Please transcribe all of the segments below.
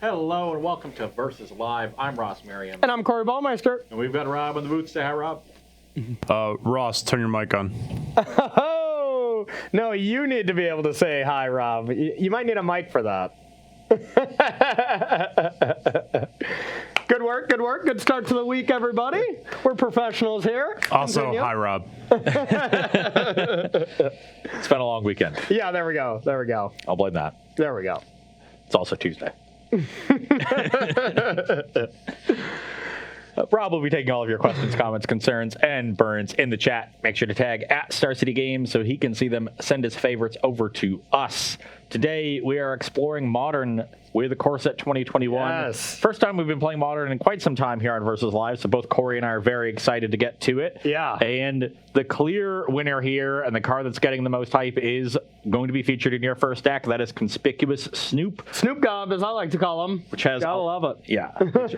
Hello and welcome to Versus Live. I'm Ross Merriam. And I'm Corey Ballmeister. And we've got Rob in the booth. Say hi, Rob. Ross, turn your mic on. Oh, no, you need to be able to say hi, Rob. You might need a mic for that. Good work, good work. Good start to the week, everybody. We're professionals here. Also, Continue. hi, Rob. It's been a long weekend. Yeah, there we go. There we go. I'll blame that. There we go. It's also Tuesday. Rob will be taking all of your questions, comments, concerns, and burns in the chat. Make sure to tag at Star City Games so he can see them, send his favorites over to us. Today, we are exploring Modern with the Corset 2021. Yes. First time we've been playing Modern in quite some time here on Versus Live, so both Corey and I are very excited to get to it. Yeah. And the clear winner here, and the card that's getting the most hype, is going to be featured in your first deck. That is Conspicuous Snoop. Snoop Gob, as I like to call him. Which has... Gotta love it. Yeah. Which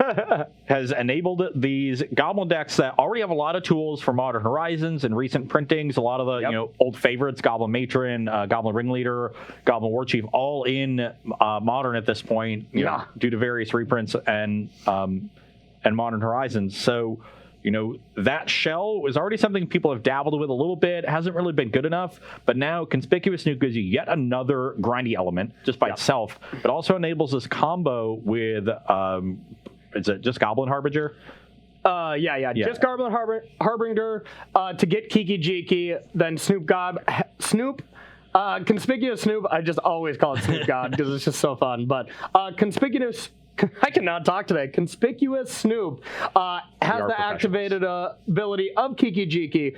has enabled these Goblin decks that already have a lot of tools for Modern Horizons and recent printings. A lot of the old favorites, Goblin Matron, Goblin Ringleader, Goblin Warchief, all in Modern at this point, you know, due to various reprints and Modern Horizons. So, you know, that shell was already something people have dabbled with a little bit. It hasn't really been good enough. But now Conspicuous Snoop gives you yet another grindy element just by itself, but also enables this combo with, is it just Goblin Harbinger? Yeah. Just Goblin Harbinger to get Kiki Jiki, then Snoop Gob. Conspicuous Snoop, I just always call it Snoop God because it's just so fun. But Conspicuous, I cannot talk today. Conspicuous Snoop has the activated ability of Kiki Jiki,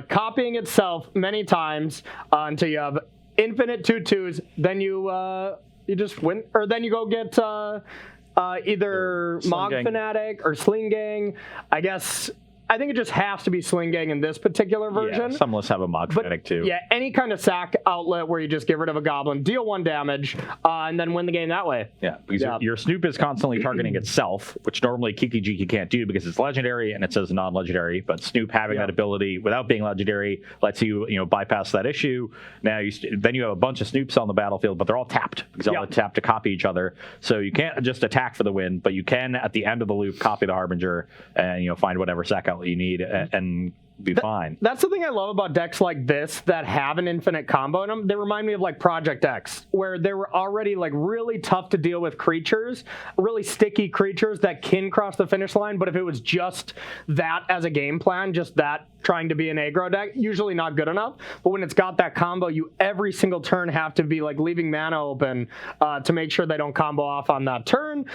copying itself many times until you have infinite 2/2s. Then you just win, or then you go get either Mog Fanatic or Sling Gang. I think it just has to be Sling Gang in this particular version. Yeah, some lists have a Mog Fanatic too. Yeah, any kind of sack outlet where you just get rid of a goblin, deal 1 damage, and then win the game that way. Yeah, because your Snoop is constantly targeting itself, which normally Kiki Jiki can't do because it's legendary and it says non-legendary. But Snoop having that ability without being legendary lets you, bypass that issue. Now then you have a bunch of Snoops on the battlefield, but they're all tapped because they're all tapped to copy each other. So you can't just attack for the win, but you can at the end of the loop copy the Harbinger and find whatever sack outlet you need and be fine. That's the thing I love about decks like this that have an infinite combo in them. They remind me of like Project X, where they were already like really tough to deal with creatures, really sticky creatures that can cross the finish line. But if it was just that as a game plan, just that trying to be an aggro deck, usually not good enough. But when it's got that combo, you every single turn have to be like leaving mana open to make sure they don't combo off on that turn.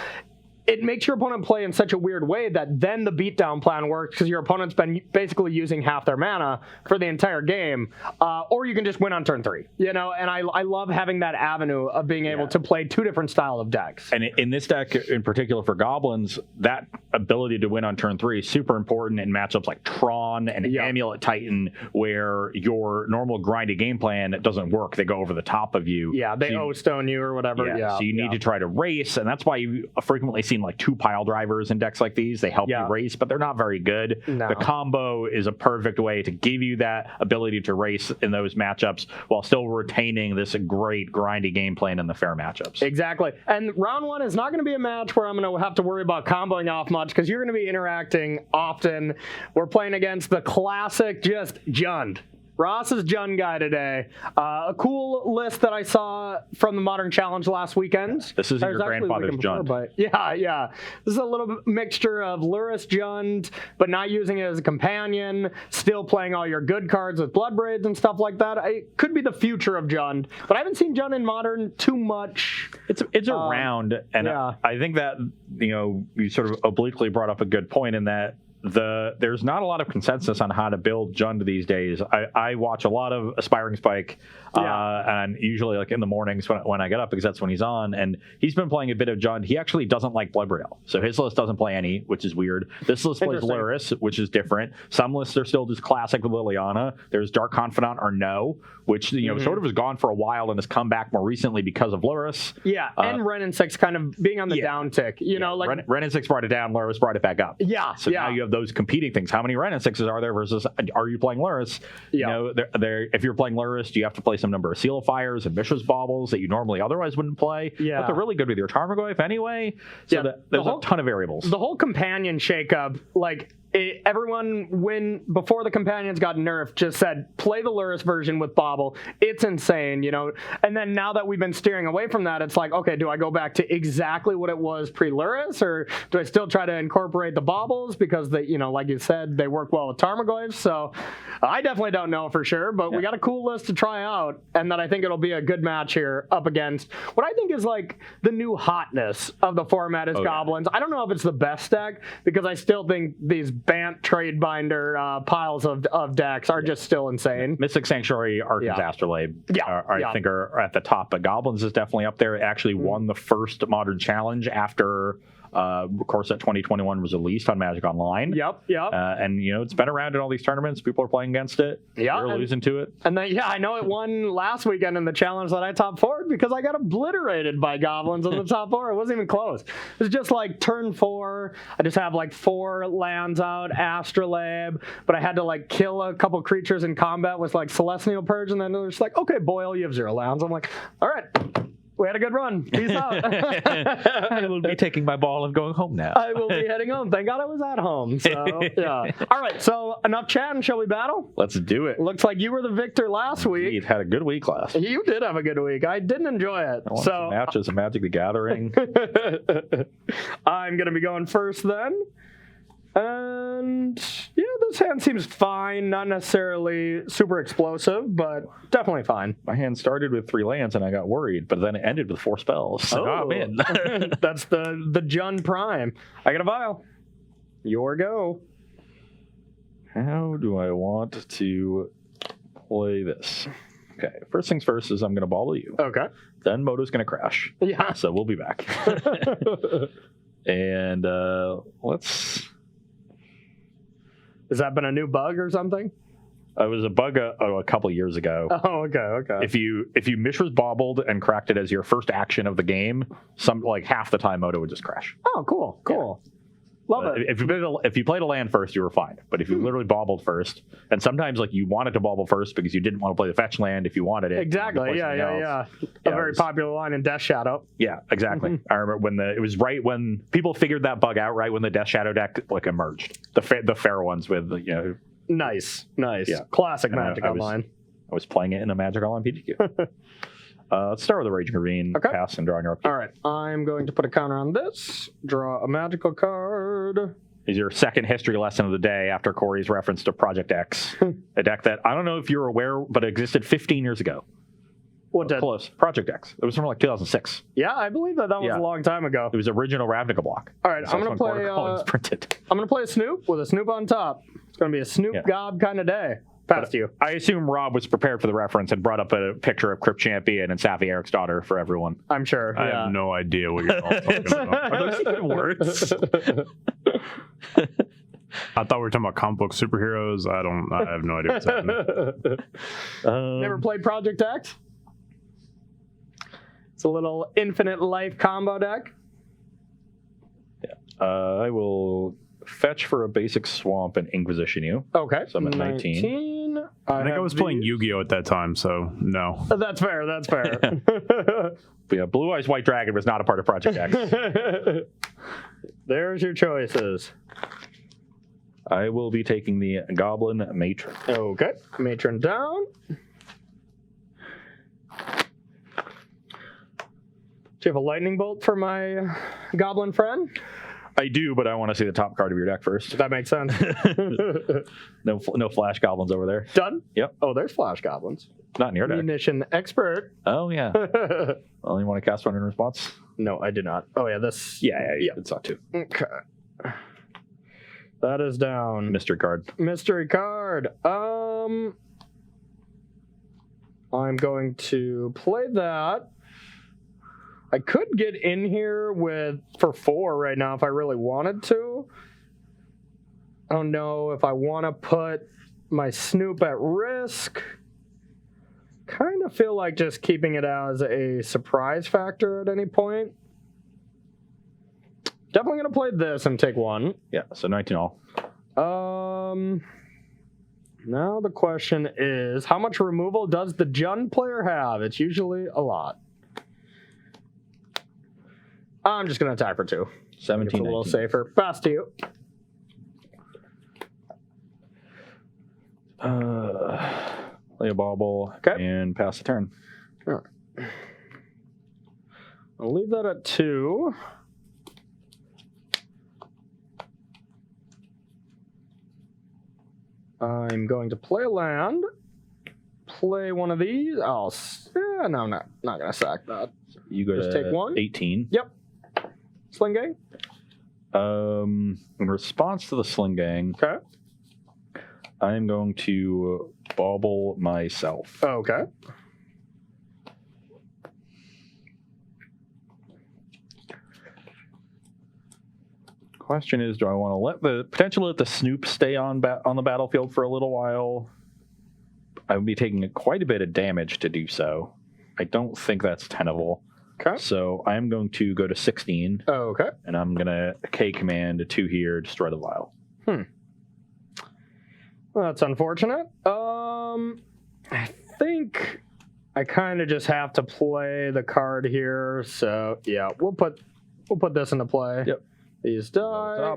It makes your opponent play in such a weird way that then the beatdown plan works because your opponent's been basically using half their mana for the entire game, or you can just win on turn 3, and I love having that avenue of being able to play 2 different styles of decks. And in this deck in particular for Goblins, that ability to win on turn 3 is super important in matchups like Tron and Amulet Titan, where your normal grindy game plan doesn't work. They go over the top of you. Yeah, they O-stone you or whatever. So you need to try to race, and that's why you frequently see like 2 pile drivers in decks like these. They help you race, but they're not very good. No. The combo is a perfect way to give you that ability to race in those matchups while still retaining this great grindy game plan in the fair matchups. Exactly. And round 1 is not going to be a match where I'm going to have to worry about comboing off much because you're going to be interacting often. We're playing against the classic just Jund. Ross's Jund guy today. A cool list that I saw from the Modern Challenge last weekend. This isn't your grandfather's Jund. But yeah. This is a little mixture of Luris Jund, but not using it as a companion, still playing all your good cards with Blood Braids and stuff like that. It could be the future of Jund, but I haven't seen Jund in Modern too much. It's around, and I think that, you sort of obliquely brought up a good point in that there's not a lot of consensus on how to build Jund these days. I watch a lot of Aspiring Spike, and usually like in the mornings when I get up because that's when he's on, and he's been playing a bit of Jund. He actually doesn't like Blood Braille, so his list doesn't play any, which is weird. This list plays Luris, which is different. Some lists are still just classic with Liliana. There's Dark Confidant or No, which sort of has gone for a while and has come back more recently because of Luris. Yeah, and Ren and 6 kind of being on the down tick. Ren and 6 brought it down, Luris brought it back up. Yeah, so now you have of those competing things. How many Ren and 6s are there versus are you playing Lurrus? Yeah. You know, if you're playing Lurrus, you have to play some number of Sealifiers and Mishra's Baubles that you normally otherwise wouldn't play. Yeah. But they're really good with your Tarmogoyf anyway. So there's a ton of variables. The whole companion shakeup, like, everyone, before the companions got nerfed, just said play the Lurrus version with Bauble. It's insane, you know. And then now that we've been steering away from that, it's like, okay, do I go back to exactly what it was pre-Lurrus, or do I still try to incorporate the Baubles because they, you know, like you said, they work well with Tarmogoyfs? So I definitely don't know for sure, but we got a cool list to try out, and then I think it'll be a good match here up against what I think is like the new hotness of the format is Goblins. I don't know if it's the best deck because I still think these Bant trade binder piles of decks are just still insane. Mystic Sanctuary, Arcan's Astrolabe, I think are at the top, but Goblins is definitely up there. It actually won the first Modern Challenge after of course, that 2021 was released on Magic Online. Yep. And, you know, it's been around in all these tournaments. People are playing against it. Yeah. You're losing to it. And then, I know it won last weekend in the challenge that I top 4'd because I got obliterated by Goblins in the top 4. It wasn't even close. It was just like turn 4. I just have like 4 lands out, Astrolabe, but I had to like kill a couple creatures in combat with like Celestial Purge, and then they're just like, okay, Boyle, you have 0 lands. I'm like, all right. We had a good run. Peace out. I will be taking my ball and going home now. I will be heading home. Thank God I was at home. So, yeah. All right. So, enough chatting. Shall we battle? Let's do it. Looks like you were the victor last week. You had a good week last. You did have a good week. I didn't enjoy it. I some matches of Magic the Gathering. I'm going to be going first then. And yeah, this hand seems fine. Not necessarily super explosive, but definitely fine. My hand started with 3 lands and I got worried, but then it ended with 4 spells. So I'm in. That's the Jun Prime. I got a vial. Your go. How do I want to play this? Okay, first things first is I'm going to ball you. Okay. Then Moto's going to crash. Yeah. So we'll be back. And let's... Has that been a new bug or something? It was a bug a couple years ago. Oh, okay. If you Mishra's Baubled and cracked it as your first action of the game, half the time Moto would just crash. Oh, cool. Yeah. Love it. If you played a land first, you were fine. But if you literally baubled first, and sometimes like you wanted to bauble first because you didn't want to play the fetch land if you wanted it. Exactly. Yeah. A very popular line in Death Shadow. Yeah, exactly. I remember it was right when people figured that bug out, right when the Death Shadow deck like emerged. The fair ones with Nice. Yeah. Classic Magic Online. I was playing it in a Magic Online PTQ. Let's start with the Raging Ravine. Okay. Pass and drawing your upkeep. All right. I'm going to put a counter on this. Draw a magical card. Is your second history lesson of the day after Corey's reference to Project X, a deck that I don't know if you're aware, but existed 15 years ago. What deck? Close. Project X. It was from like 2006. Yeah, I believe that was a long time ago. It was original Ravnica block. All right, I'm going to play. I'm going to play a Snoop with a Snoop on top. It's going to be a Snoop Gob kind of day. Past you. I assume Rob was prepared for the reference and brought up a picture of Crypt Champion and Safi Eric's daughter for everyone. I'm sure. I have no idea what you're all talking about. Are those even words? I thought we were talking about comic book superheroes. I have no idea what's happening. Never played Project X? It's a little infinite life combo deck. Yeah. I will fetch for a basic swamp and Inquisition you. Okay. So I'm at 19. I think I was playing Yu-Gi-Oh! At that time, so no. That's fair. But yeah, Blue Eyes White Dragon was not a part of Project X. There's your choices. I will be taking the Goblin Matron. Okay. Matron down. Do you have a lightning bolt for my goblin friend? I do, but I want to see the top card of your deck first. That makes sense. No flash goblins over there. Done? Yep. Oh, there's flash goblins. Not in your deck. Munition expert. Oh, yeah. Well, you want to cast one in response? No, I do not. Oh, yeah, this... Yeah, it's not too. Okay. That is down. Mystery card. Mystery card. I'm going to play that. I could get in here for 4 right now if I really wanted to. I don't know if I want to put my Snoop at risk. Kind of feel like just keeping it as a surprise factor at any point. Definitely going to play this and take 1. Yeah, so 19 all. Now the question is, how much removal does the Jund player have? It's usually a lot. I'm just going to attack for 2. 17, It's a little 19. safer. Pass to you. Play a bauble and pass the turn. All right. I'll leave that at 2. I'm going to play a land. Play one of these. No, I'm not going to sack that. You go Just to take 1. 18. Yep. Sling gang. In response to the Sling Gang, Okay. I am going to bauble myself. Okay. Question is, do I want to potentially let the Snoop stay on the battlefield for a little while? I would be taking quite a bit of damage to do so. I don't think that's tenable. Okay. So I am going to go to 16. Okay. And I'm going to K command 2 here, destroy the vial. Well, that's unfortunate. I think I kind of just have to play the card here. So yeah, we'll put this into play. Yep. These die.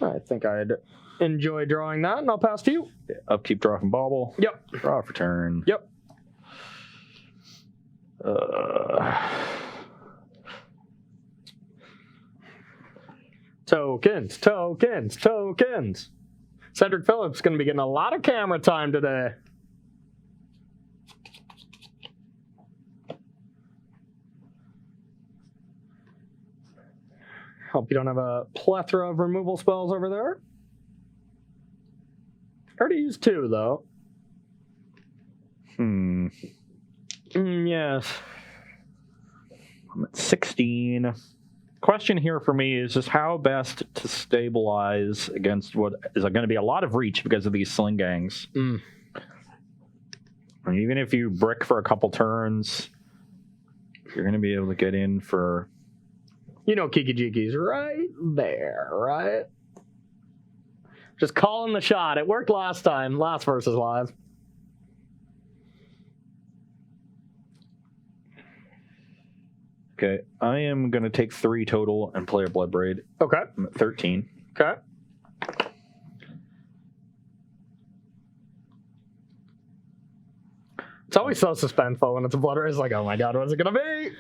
I think I'd enjoy drawing that, and I'll pass to you. Upkeep, draw from bauble. Yep. Draw for turn. Yep. Tokens. Cedric Phillips is going to be getting a lot of camera time today. Hope you don't have a plethora of removal spells over there. Already used 2, though. Yes. I'm at 16. Question here for me is just how best to stabilize against what is going to be a lot of reach because of these Sling Gangs. I mean, even if you brick for a couple turns, you're going to be able to get in for... You know Kiki Jiki's right there, right? Just calling the shot. It worked last time, last versus live. Okay, I am going to take 3 total and play a Bloodbraid. Okay. I'm at 13. Okay. It's always so suspenseful when it's a Blood Ray. It's like, oh my god, what's it going to be?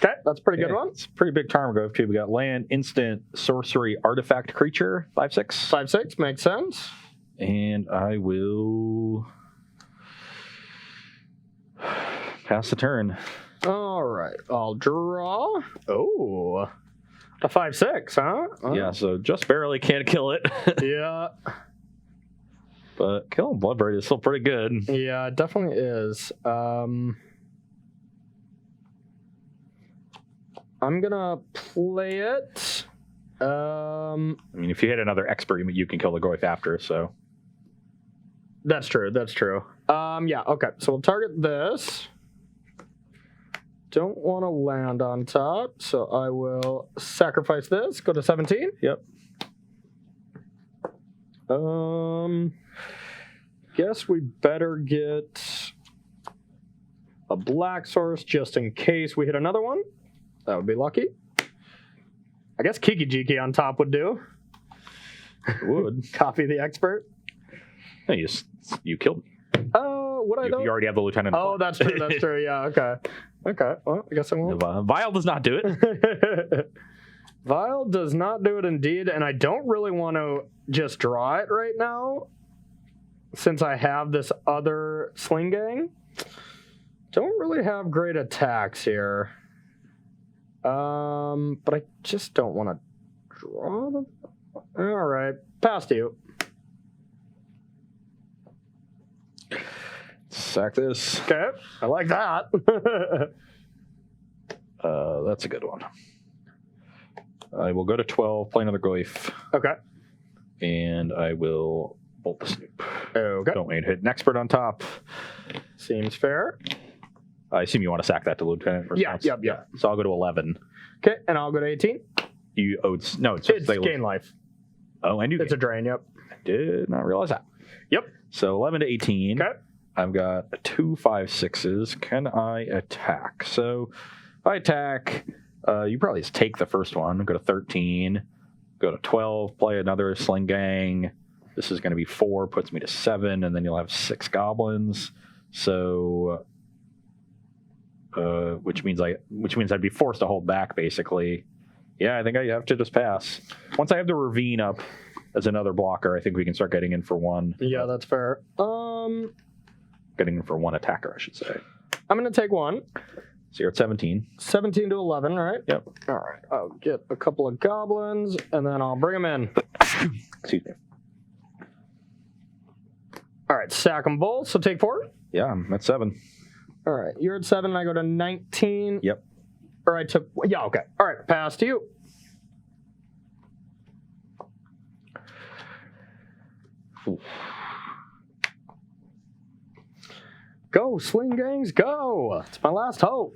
Okay, that's a pretty good one. It's a pretty big Tarmogoyf, too. We got land, instant, sorcery, artifact, creature, 5/6. 5/6, makes sense. And I will pass the turn. All right, I'll draw. Oh, a 5/6, huh? Yeah, so just barely can't kill it. Yeah. But killing Bloodbraid is still pretty good. Yeah, it definitely is. I'm gonna play it. I mean, if you hit another expert, you can kill the Goyf after, so. That's true, that's true. Yeah, okay, so we'll target this. Don't want to land on top, so I will sacrifice this, go to 17. Yep. Guess we better get a black source just in case we hit another one. That would be lucky. I guess Kiki Jiki on top would do. It would. Copy the expert. Hey, you killed me. What I You don't... already have the lieutenant. Oh, that's true, that's true. Yeah, okay. Okay, well, I guess I won't. Vial does not do it. Vial does not do it indeed, and I don't really want to just draw it right now since I have this other Sling Gang. Don't really have great attacks here. But I just don't want to draw them. All right, pass to you. Sack this. Okay, I like that. That's a good one. I will go to 12, play another Goyf, Okay. and I will bolt the Snoop. Okay. Don't need to hit an expert on top. Seems fair. I assume you want to sack that to lieutenant. Yeah, response? yeah. So I'll go to 11. Okay, and I'll go to 18. You owed no. It's just It's gain life. Oh, and It's a drain, yep. did not realize that. Yep. So 11 to 18. Okay. I've got 2 5 6s. Can I attack? So if I attack, you probably just take the first one. Go to 13. Go to 12. Play another Sling Gang. This is going to be 4. Puts me to 7. And then you'll have 6 goblins. So, which means I'd be forced to hold back, basically. Yeah, I think I have to just pass. Once I have the Ravine up as another blocker, I think we can start getting in for one. Yeah, that's fair. Getting in for one attacker, I should say. I'm going to take one. So you're at 17. 17 to 11, right? Yep. All right. I'll get a couple of goblins, and then I'll bring them in. Excuse me. All right, sack them both, so take 4. Yeah, I'm at 7. All right, you're at 7, and I go to 19. Yep. Or I took... Yeah, okay. All right, pass to you. Ooh. Go, Sling Gangs, go! It's my last hope.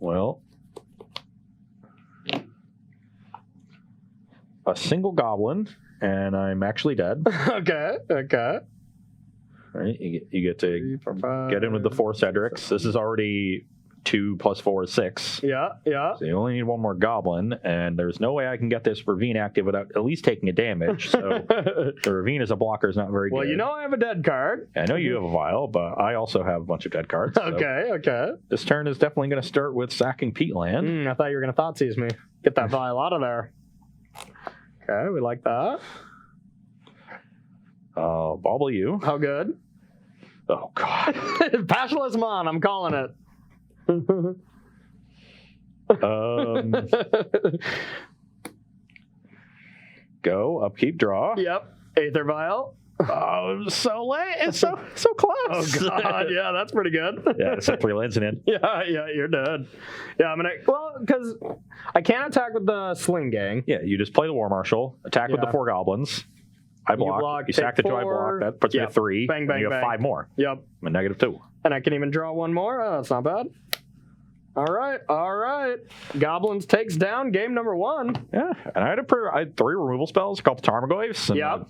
Well, a single goblin, and I'm actually dead. Okay. Right? You get to 3, 4, 5, get in with the 4 Cedrics. This is already 2 plus 4 is 6. Yeah. So you only need one more goblin, and there's no way I can get this Ravine active without at least taking a damage. So the Ravine as a blocker is not very good. Well, you know I have a dead card. I know you have a vial, but I also have a bunch of dead cards. So Okay. this turn is definitely going to start with sacking Peatland. I thought you were going to Thoughtseize me. Get that vial out of there. Okay, we like that. Bobble you. How good? Oh, God. Passionless Mon, I'm calling it. Go, upkeep, draw. Yep. Aether Vial. Oh, so late. It's so close. Oh, God. Yeah, that's pretty good. Yeah, it's a 3 lands in. Yeah, you're dead. Yeah, I'm going to... Well, because I can't attack with the Sling Gang. Yeah, you just play the War Marshal, attack with the 4 goblins. I block. You sack the 2, I block. That puts me at 3. Bang, and you have bang. 5 more. Yep. I'm at -2. And I can even draw one more. Oh, that's not bad. All right. Goblins takes down game number 1. Yeah, and I had 3 removal spells, a couple Tarmogoyfs. And Yep.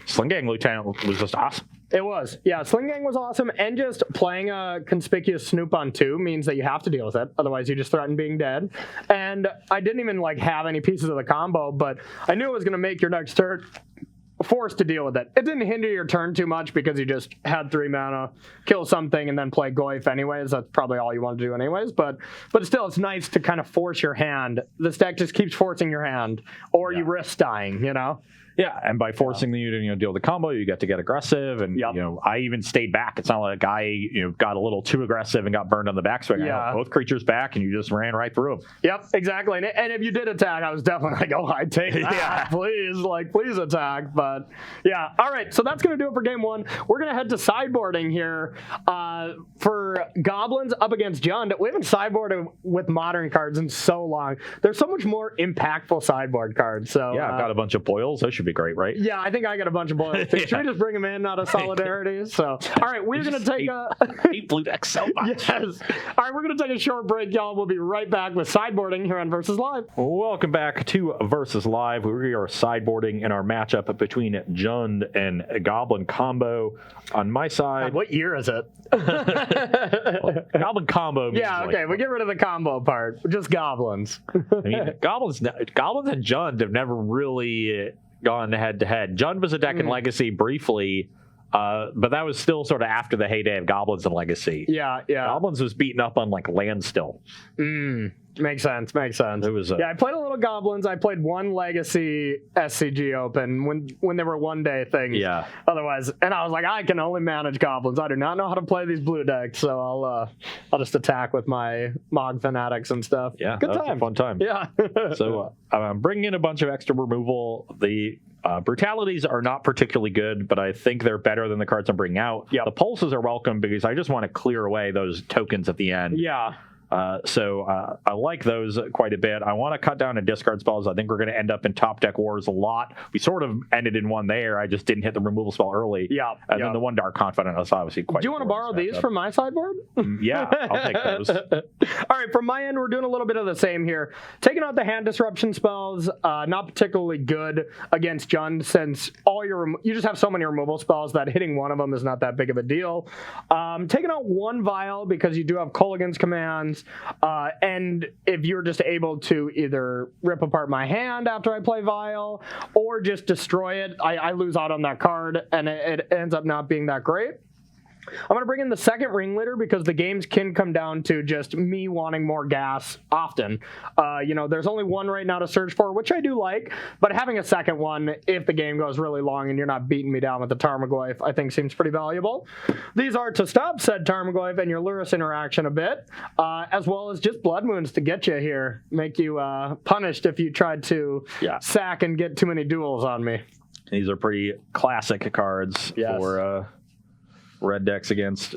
Sling Gang Lieutenant was just awesome. It was. Yeah, Sling Gang was awesome, and just playing a conspicuous Snoop on 2 means that you have to deal with it. Otherwise, you just threaten being dead. And I didn't even have any pieces of the combo, but I knew it was going to make your next turn forced to deal with it. It didn't hinder your turn too much because you just had 3 mana, kill something, and then play Goyf anyways. That's probably all you want to do anyways. But still, it's nice to kind of force your hand. This deck just keeps forcing your hand, or you risk dying, Yeah, and by forcing you to deal with the combo, you get to get aggressive, and I even stayed back. It's not like I got a little too aggressive and got burned on the backswing. Yeah. I had both creatures back, and you just ran right through them. Yep, exactly. And if you did attack, I was definitely like, oh, I'd take that, please attack. But yeah, all right. So that's gonna do it for game 1. We're gonna head to sideboarding here for Goblins up against Jund. We haven't sideboarded with modern cards in so long. There's so much more impactful sideboard cards. So yeah, I've got a bunch of boils. Those should be great, right? Yeah, I think I got a bunch of boils too. Should we just bring them in out of solidarity? So, all right, we're going to take hate blue deck so much. Yes. All right, we're going to take a short break, y'all. We'll be right back with sideboarding here on Versus Live. Welcome back to Versus Live. We are sideboarding in our matchup between Jund and Goblin Combo. On my side... God, what year is it? Goblin Combo means we get rid of the combo part. Just Goblins. I mean, Goblins and Jund have never really gone head-to-head. Jund was a deck in Legacy briefly, but that was still sort of after the heyday of Goblins and Legacy. Yeah. Goblins was beaten up on land still. Makes sense. It was I played a little Goblins. I played one Legacy SCG Open when they were one-day things. Yeah. Otherwise, and I was like, I can only manage Goblins. I do not know how to play these blue decks, so I'll just attack with my Mog Fanatics and stuff. Yeah, good that time. was a fun time. Yeah. So I'm bringing in a bunch of extra removal. The brutalities are not particularly good, but I think they're better than the cards I'm bringing out. Yep. The pulses are welcome because I just want to clear away those tokens at the end. Yeah. So I like those quite a bit. I want to cut down to discard spells. I think we're going to end up in top deck wars a lot. We sort of ended in one there. I just didn't hit the removal spell early. Yeah. And then the one Dark Confidant is obviously quite. Do you want to borrow these from my sideboard? Yeah, I'll take those. All right, from my end, we're doing a little bit of the same here. Taking out the hand disruption spells, not particularly good against Jund, since you just have so many removal spells that hitting one of them is not that big of a deal. Taking out one vial because you do have Kolaghan's commands, and if you're just able to either rip apart my hand after I play vial or just destroy it, I lose out on that card, and it ends up not being that great. I'm going to bring in the second ringleader because the games can come down to just me wanting more gas often. There's only one right now to search for, which I do like, but having a second one, if the game goes really long and you're not beating me down with the Tarmogoyf, I think seems pretty valuable. These are to stop said Tarmogoyf and your Lurrus interaction a bit, as well as just Blood Moons to get you here, make you punished if you tried to sack and get too many duels on me. These are pretty classic cards for red decks against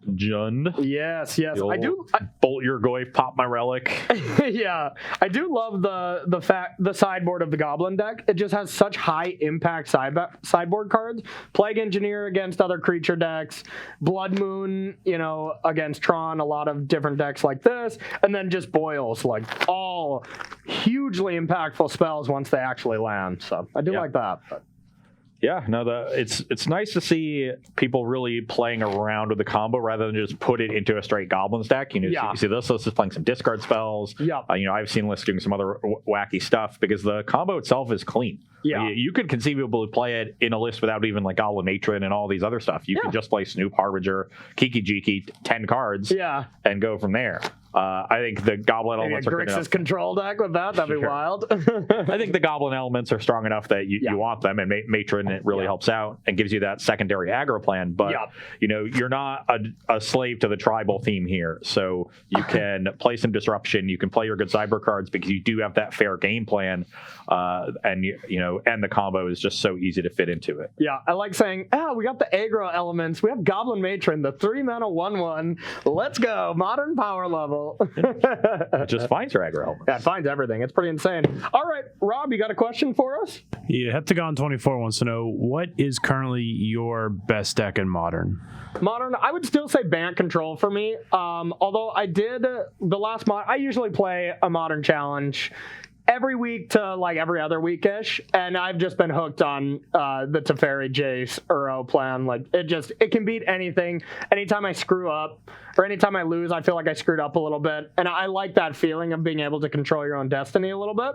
Jund. Yes. I do bolt your Goyf, pop my relic. Yeah, I do love the sideboard of the Goblin deck. It just has such high impact sideboard cards. Plague Engineer against other creature decks, Blood Moon, against Tron, a lot of different decks like this, and then just Boils, like all hugely impactful spells once they actually land. So I do like that. But. Yeah, no, it's nice to see people really playing around with the combo rather than just put it into a straight Goblins deck. You see this list is playing some discard spells. Yeah. I've seen lists doing some other wacky stuff because the combo itself is clean. Yeah. You could conceivably play it in a list without even like Goblin Matron and all these other stuff. You could just play Snoop, Harbinger, Kiki Jiki, 10 cards, and go from there. I think the Goblin elements are good enough. Grixis control deck with that? That'd be wild. I think the Goblin elements are strong enough that you want them, and Matron it really helps out and gives you that secondary aggro plan. But you're not a slave to the tribal theme here, so you can play some disruption. You can play your good cyber cards because you do have that fair game plan, and the combo is just so easy to fit into it. Yeah, I like saying, we got the aggro elements. We have Goblin Matron, the 3-mana 1/1. Let's go, modern power level. It just finds your aggro elements. Yeah, it finds everything. It's pretty insane. All right, Rob, you got a question for us? Yeah, Heptagon24 wants to know, what is currently your best deck in Modern? Modern, I would still say Bant Control for me. Although I did the last mod, I usually play a Modern Challenge every week to like every other week-ish, and I've just been hooked on the Teferi Jace Uro plan. Like it can beat anything. Anytime I screw up or anytime I lose, I feel like I screwed up a little bit, and I like that feeling of being able to control your own destiny a little bit.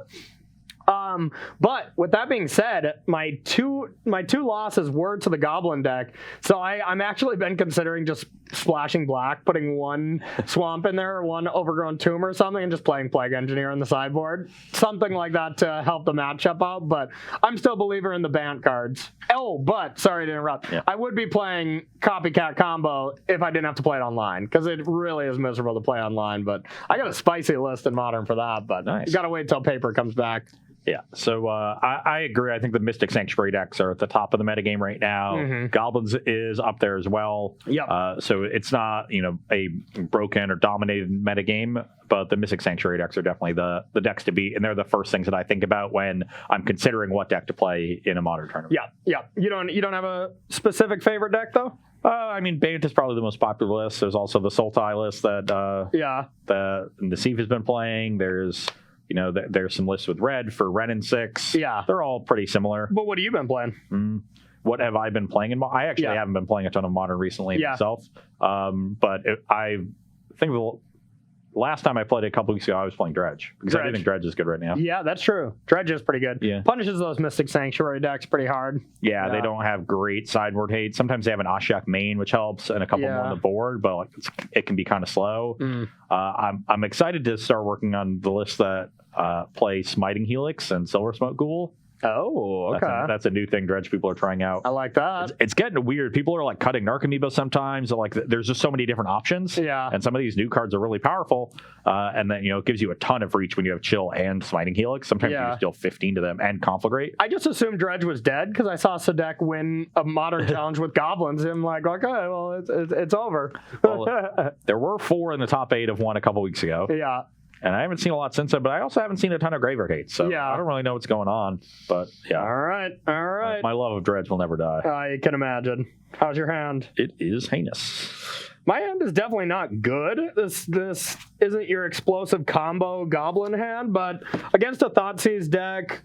But with that being said, my two losses were to the Goblin deck, so I'm actually been considering just splashing black, putting one swamp in there or one overgrown tomb or something, and just playing Plague Engineer on the sideboard, something like that to help the matchup out. But I'm still a believer in the Bant cards. Oh, but sorry to interrupt. Yeah. I would be playing Copycat Combo if I didn't have to play it online, because it really is miserable to play online. But I got a spicy list in Modern for that. But you got to wait till paper comes back. Yeah, so I agree. I think the Mystic Sanctuary decks are at the top of the metagame right now. Mm-hmm. Goblins is up there as well. Yeah. So it's not a broken or dominated metagame, but the Mystic Sanctuary decks are definitely the decks to beat, and they're the first things that I think about when I'm considering what deck to play in a Modern tournament. Yeah. You don't have a specific favorite deck though? Bant is probably the most popular list. There's also the Sultai list that the Nasif has been playing. There's some lists with red for Ren and 6. Yeah. They're all pretty similar. But what have you been playing? What have I been playing? I actually haven't been playing a ton of Modern recently myself. But I think the last time I played it a couple weeks ago, I was playing Dredge. Because I do think Dredge is good right now. Yeah, that's true. Dredge is pretty good. Yeah. Punishes those Mystic Sanctuary decks pretty hard. Yeah, they don't have great sideboard hate. Sometimes they have an Ashiok main, which helps, and a couple more on the board, but it can be kind of slow. I'm excited to start working on the list that play Smiting Helix and Silver Smoke Ghoul. Oh, okay. That's a new thing Dredge people are trying out. I like that. It's getting weird. People are like cutting Narcomoeba sometimes. Like there's just so many different options. Yeah. And some of these new cards are really powerful. And then, it gives you a ton of reach when you have Chill and Smiting Helix. Sometimes you just deal 15 to them and Conflagrate. I just assumed Dredge was dead because I saw Sadek win a modern challenge with Goblins. And I'm like, okay, well, it's over. Well, there were 4 in the top 8 of one a couple weeks ago. Yeah. And I haven't seen a lot since then, but I also haven't seen a ton of Graveyard Hate. So I don't really know what's going on. But yeah. All right. My love of Dredge will never die. I can imagine. How's your hand? It is heinous. My hand is definitely not good. This isn't your explosive combo Goblin hand, but against a Thoughtseize deck,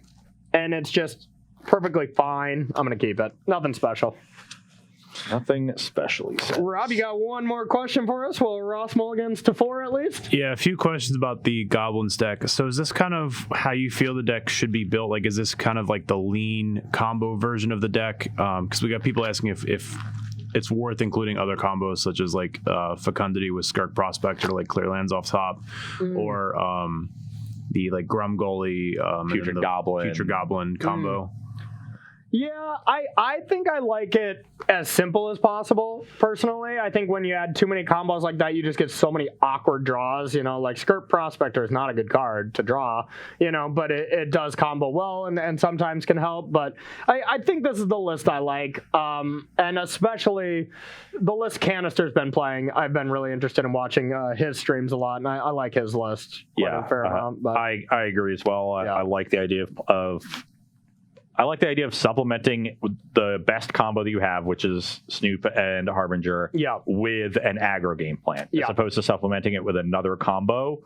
and it's just perfectly fine. I'm going to keep it. Nothing special. Nothing special, he says. Rob, you got one more question for us? Well, Ross Mulligan's to 4 at least? Yeah, a few questions about the Goblins deck. So is this kind of how you feel the deck should be built? Like, is this kind of like the lean combo version of the deck? Because we got people asking if it's worth including other combos such as like Fecundity with Skirk Prospector to like clear lands off top, or the like Grumgully Putrid Goblin combo. Yeah, I think I like it as simple as possible, personally. I think when you add too many combos like that, you just get so many awkward draws, like Skirk Prospector is not a good card to draw, but it does combo well and sometimes can help. But I think this is the list I like, and especially the list Canister's been playing. I've been really interested in watching his streams a lot, and I like his list quite a fair amount. But I agree as well. I like the idea of supplementing the best combo that you have, which is Snoop and Harbinger, with an aggro game plan, as opposed to supplementing it with another combo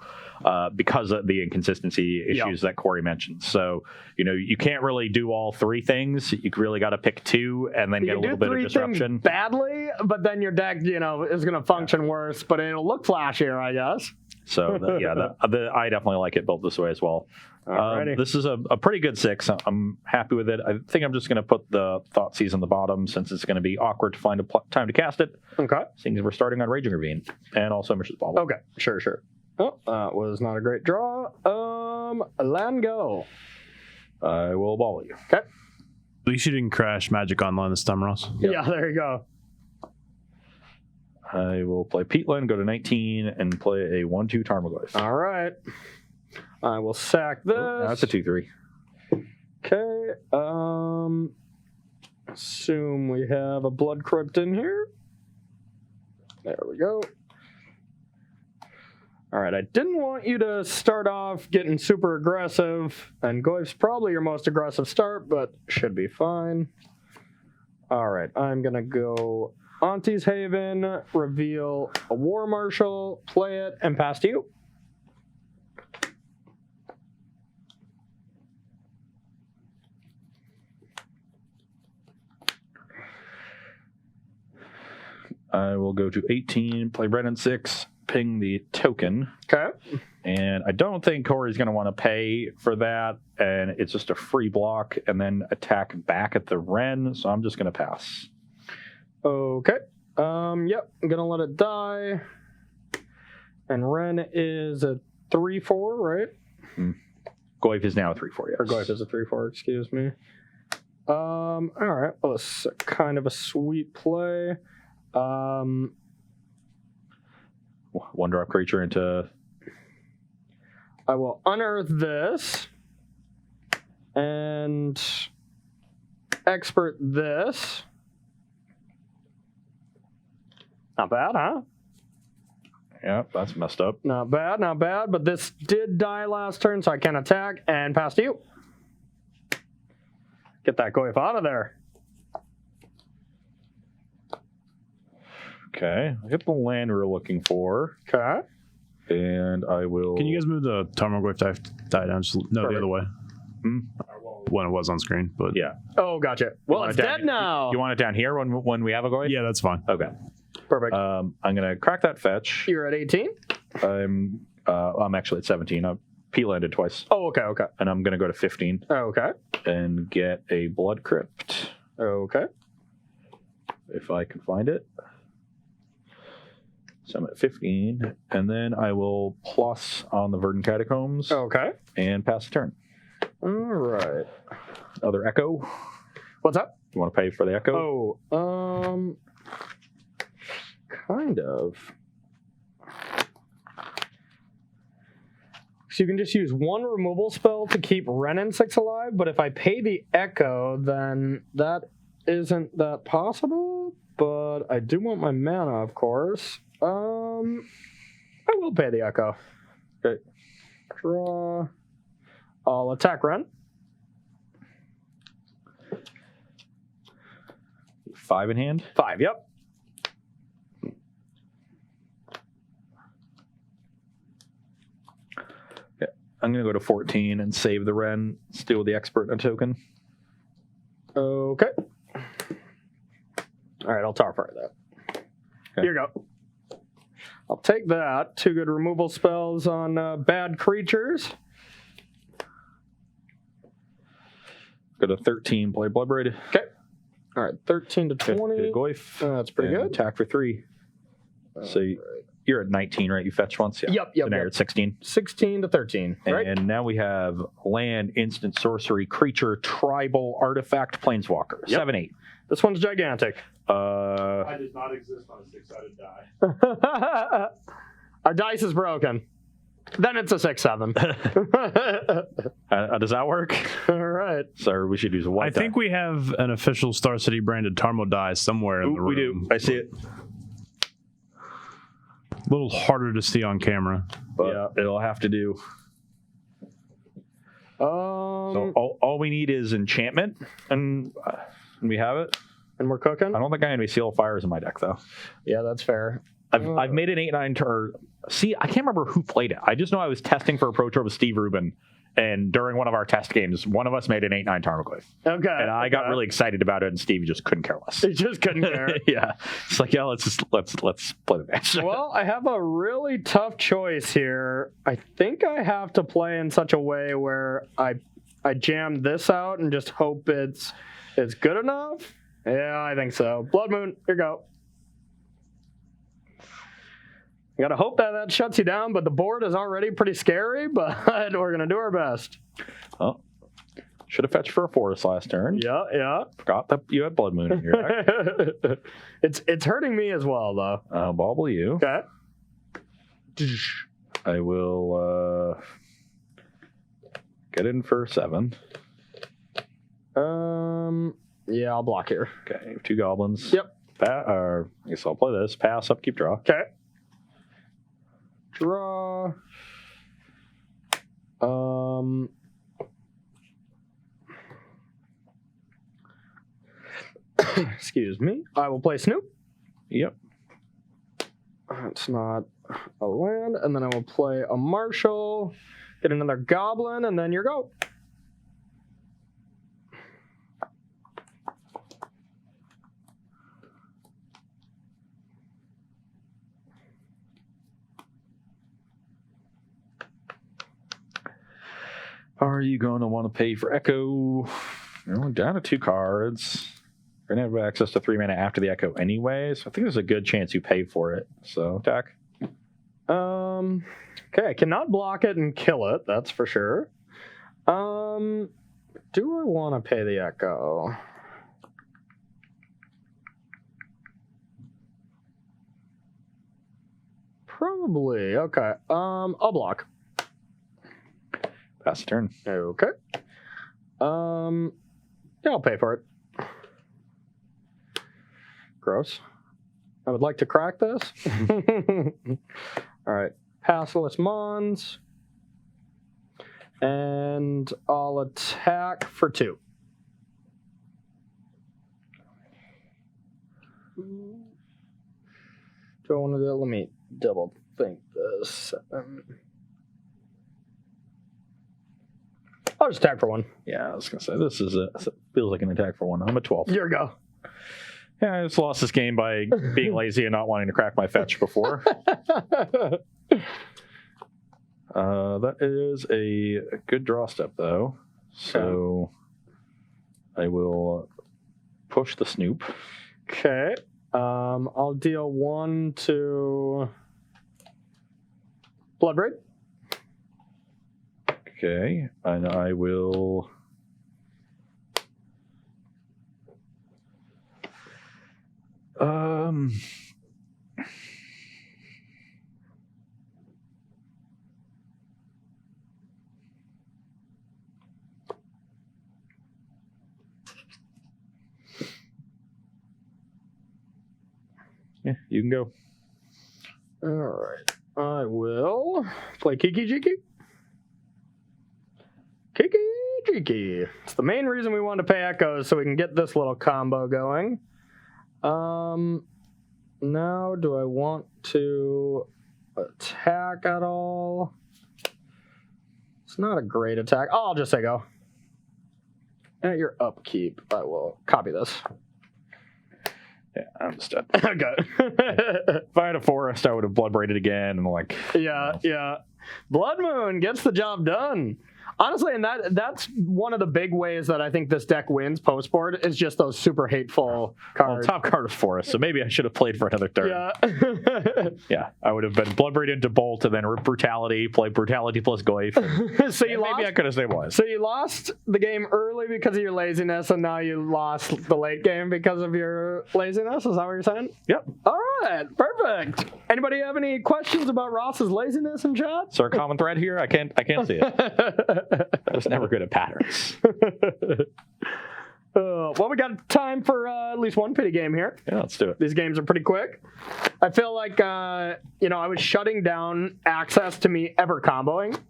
because of the inconsistency issues that Corey mentioned. So, you can't really do all 3 things. You really got to pick 2 and then get a little bit of disruption. Badly, but then your deck, is going to function worse, but it'll look flashier, I guess. So, I definitely like it built this way as well. This is a pretty good 6. I'm happy with it. I think I'm just going to put the Thoughtseize on the bottom since it's going to be awkward to find a time to cast it. Okay. Seeing as we're starting on Raging Ravine and also Mishra's Bauble. Okay, sure. Oh, that was not a great draw. Land go. I will ball you. Okay. At least you didn't crash Magic Online this time, Ross. Yep. Yeah, there you go. I will play Peatland, go to 19, and play a 1/2 Tarmogoyf. All right. I will sack this. That's a 2/3. Okay. Assume we have a Blood Crypt in here. There we go. All right, I didn't want you to start off getting super aggressive, and Goyf's probably your most aggressive start, but should be fine. All right, I'm going to go Auntie's Haven, reveal a War Marshal, play it, and pass to you. I will go to 18, play Brennan 6, ping the token. Okay. And I don't think Corey's going to want to pay for that, and it's just a free block, and then attack back at the Wren, so I'm just going to pass. Okay. Yep, I'm going to let it die. And Wren is a 3/4, right? Goyf is now a 3/4, yes. Or Goyf is a 3/4, excuse me. All right, well, it's kind of a sweet play. One drop creature into... I will unearth this and expert this. Not bad, huh? Yeah, that's messed up. Not bad, but this did die last turn, so I can attack and pass to you. Get that Goyf out of there. Okay, I get the land we're looking for. Okay. And I will... Can you guys move the Tarmogoyf die down? No, the other way. When it was on screen, but... Yeah. Oh, gotcha. Well, it's dead now. You want it down here when we have a Goyf? Yeah, that's fine. Okay. Perfect. I'm going to crack that fetch. You're at 18? I'm actually at 17. I've P-landed twice. Oh, okay. And I'm going to go to 15. Okay. And get a Blood Crypt. Okay. If I can find it. So I'm at 15, and then I will plus on the Verdant Catacombs. Okay. And pass the turn. All right. Other Echo. What's up? You want to pay for the Echo? Oh, kind of. So you can just use one removal spell to keep Ren and 6 alive, but if I pay the Echo, then that isn't that possible. But I do want my mana, of course. I will pay the Echo. Okay. Draw. I'll attack Ren. 5 in hand. 5, yep. Okay. I'm going to go to 14 and save the Ren. Steal the Expert and a token. Okay. All right, I'll tar fire that. Okay. Here you go. I'll take that. 2 good removal spells on bad creatures. Go to 13, play Bloodbraid. Okay. All right, 13 to Okay, 20. hit a Goyf. That's pretty and good. Attack for 3. So you're at 19, right? You fetched once? Yeah. Yep. So now you're at 16. 16 to 13, right? And now we have land, instant sorcery, creature, tribal, artifact, planeswalker. Yep. 7/8. This one's gigantic. I does not exist on a 6-sided die. Our dice is broken. Then it's a 6/7. Does that work? All right. So we should use a white I think die. we have an official Star City branded Tarmo die somewhere in the room. We do. I see it. A little harder to see on camera. But Yeah. it'll have to do. So all we need is enchantment, and we have it. And we're cooking? I don't think I have any Seal of Fires in my deck, though. Yeah, that's fair. I've made an 8/9 turn. See, I can't remember who played it. I just know I was testing for a Pro Tour with Steve Rubin, and during one of our test games, one of us made an 8/9 Tarmogoyf. Okay. And I got really excited about it, and Steve just couldn't care less. He just couldn't care. Yeah, it's like, yeah, let's play the match. Well, I have a really tough choice here. I think I have to play in such a way where I jam this out and just hope it's good enough. Yeah, I think so. Blood Moon, here you go. I gotta hope that shuts you down, but the board is already pretty scary, but we're gonna do our best. Oh, should have fetched for a forest last turn. Yeah. Forgot that you had Blood Moon in your deck. It's hurting me as well, though. I'll bauble you. Okay. I will get in for 7. Yeah, I'll block here. Okay, you have 2 goblins. Yep. I guess I'll play this. Pass, upkeep, draw. Okay. Draw. Excuse me. I will play Snoop. Yep. It's not a land. And then I will play a Marshal. Get another Goblin, and then your go. Are you going to want to pay for Echo? You're down to 2 cards. You're going to have access to 3 mana after the Echo anyway, so I think there's a good chance you pay for it. So, attack. Okay, I cannot block it and kill it, that's for sure. Do I want to pay the Echo? Probably. Okay. I'll block. Pass the turn. Okay. Yeah, I'll pay for it. Gross. I would like to crack this. All right. Passless Mons. And I'll attack for 2. Do I want to do it? Let me double think this. I'll just attack for 1. Yeah, I was going to say, this feels like an attack for 1. I'm at 12. Here we go. Yeah, I just lost this game by being lazy and not wanting to crack my fetch before. That is a good draw step, though. So I will push the Snoop. Okay. I'll deal 1 to Bloodbraid. Okay, and I will. Yeah, you can go. All right. I will play Kiki Jiki. Kiki Jiki. It's the main reason we want to pay Echoes, so we can get this little combo going. Now, do I want to attack at all? It's not a great attack. Oh, I'll just say go. At your upkeep, I will copy this. Yeah, I'm just dead. Okay. If I had a forest, I would have blood braided again and Yeah. Blood Moon gets the job done. Honestly, and that's one of the big ways that I think this deck wins post-board is just those super hateful cards. Well, top card is forest, so maybe I should have played for another turn. Yeah. Yeah, I would have been blood braided into bolt and then brutality, play brutality plus goif. So you maybe I could have stabilized. So you lost the game early because of your laziness, and now you lost the late game because of your laziness? Is that what you're saying? Yep. All right, perfect. Anybody have any questions about Ross's laziness in chat? Is there a common thread here? I can't see it. I was never good at patterns. Well, we got time for at least one pity game here. Yeah, let's do it. These games are pretty quick. I feel like, I was shutting down access to me ever comboing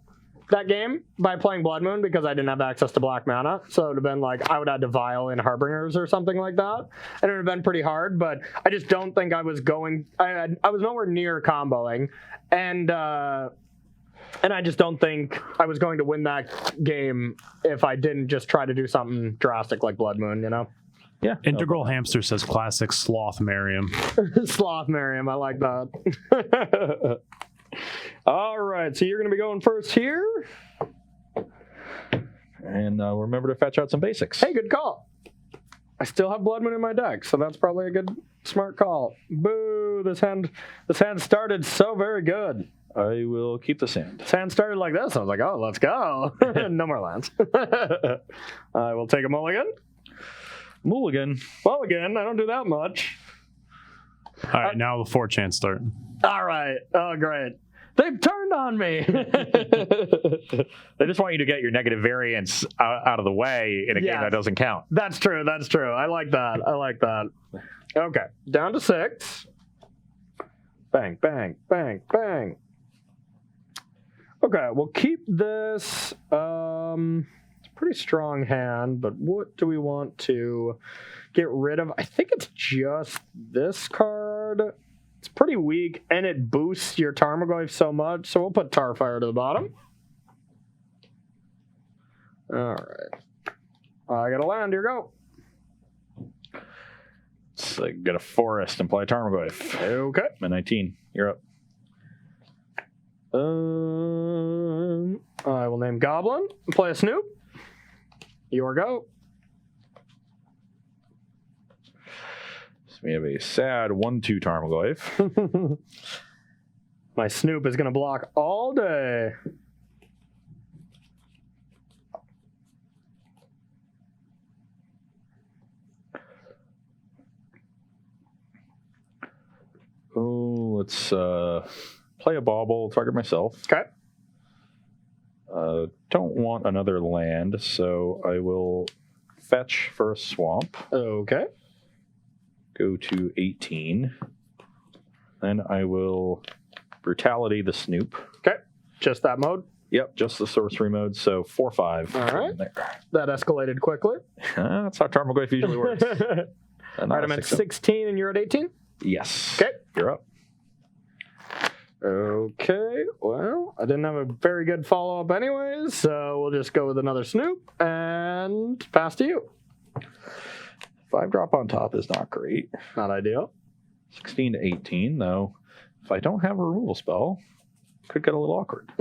that game by playing Blood Moon because I didn't have access to black mana. So it would have been like I would have had to Vial in Harbingers or something like that. And it would have been pretty hard, but I just don't think I was going... I was nowhere near comboing. And I just don't think I was going to win that game if I didn't just try to do something drastic like Blood Moon, you know? Yeah. Integral Hamster says classic Sloth Merriam. Sloth Merriam, I like that. All right, so you're going to be going first here. And remember to fetch out some basics. Hey, good call. I still have Blood Moon in my deck, so that's probably a good, smart call. Boo! This hand started so very good. I will keep the sand. This hand started like this. I was like, oh, let's go. No more lands. I will take a mulligan. Mulligan. Mulligan, I don't do that much. All right, now the 4-chance start. All right. Oh, great. They've turned on me. They just want you to get your negative variance out of the way in a game that doesn't count. That's true. I like that. Okay. Down to 6. Bang, bang, bang, bang. Okay, we'll keep this. It's a pretty strong hand, but what do we want to get rid of? I think it's just this card. It's pretty weak, and it boosts your Tarmogoyf so much, so we'll put Tarfire to the bottom. All right. I got a land. Here you go. So get a forest and play Tarmogoyf. Okay. At 19. You're up. I will name Goblin and play a Snoop. Your go. So we have a sad 1/2 Tarmogoyf. My Snoop is going to block all day. Oh, let's play a bauble, target myself. Okay. Don't want another land, so I will fetch for a swamp. Okay. Go to 18. Then I will brutality the Snoop. Okay. Just that mode? Yep, just the sorcery mode, so 4/5. All right. That escalated quickly. That's how Tarmogoyf usually works. All right, I'm at 16 and you're at 18? Yes. Okay. You're up. Okay, well, I didn't have a very good follow-up anyways, so we'll just go with another Snoop and pass to you. 5-drop on top is not great. Not ideal. 16 to 18, though. If I don't have a removal spell, it could get a little awkward.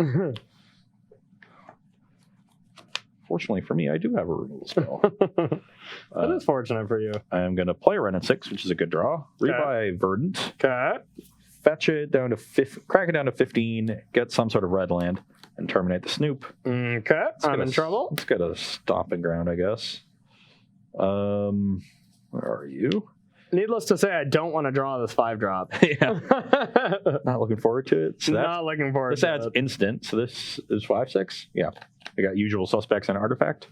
Fortunately for me, I do have a removal spell. That is fortunate for you. I'm going to play Ren at 6, which is a good draw. Revive Verdant. Okay. Fetch it down to crack it down to 15, get some sort of red land. and terminate the Snoop. Okay, I'm in trouble. Let's get a stomping ground, I guess. Where are you? Needless to say, I don't want to draw this 5-drop. Yeah. Not looking forward to it. So Not looking forward this to adds it. instant, so this is 5/6. Yeah. I got usual suspects and artifact.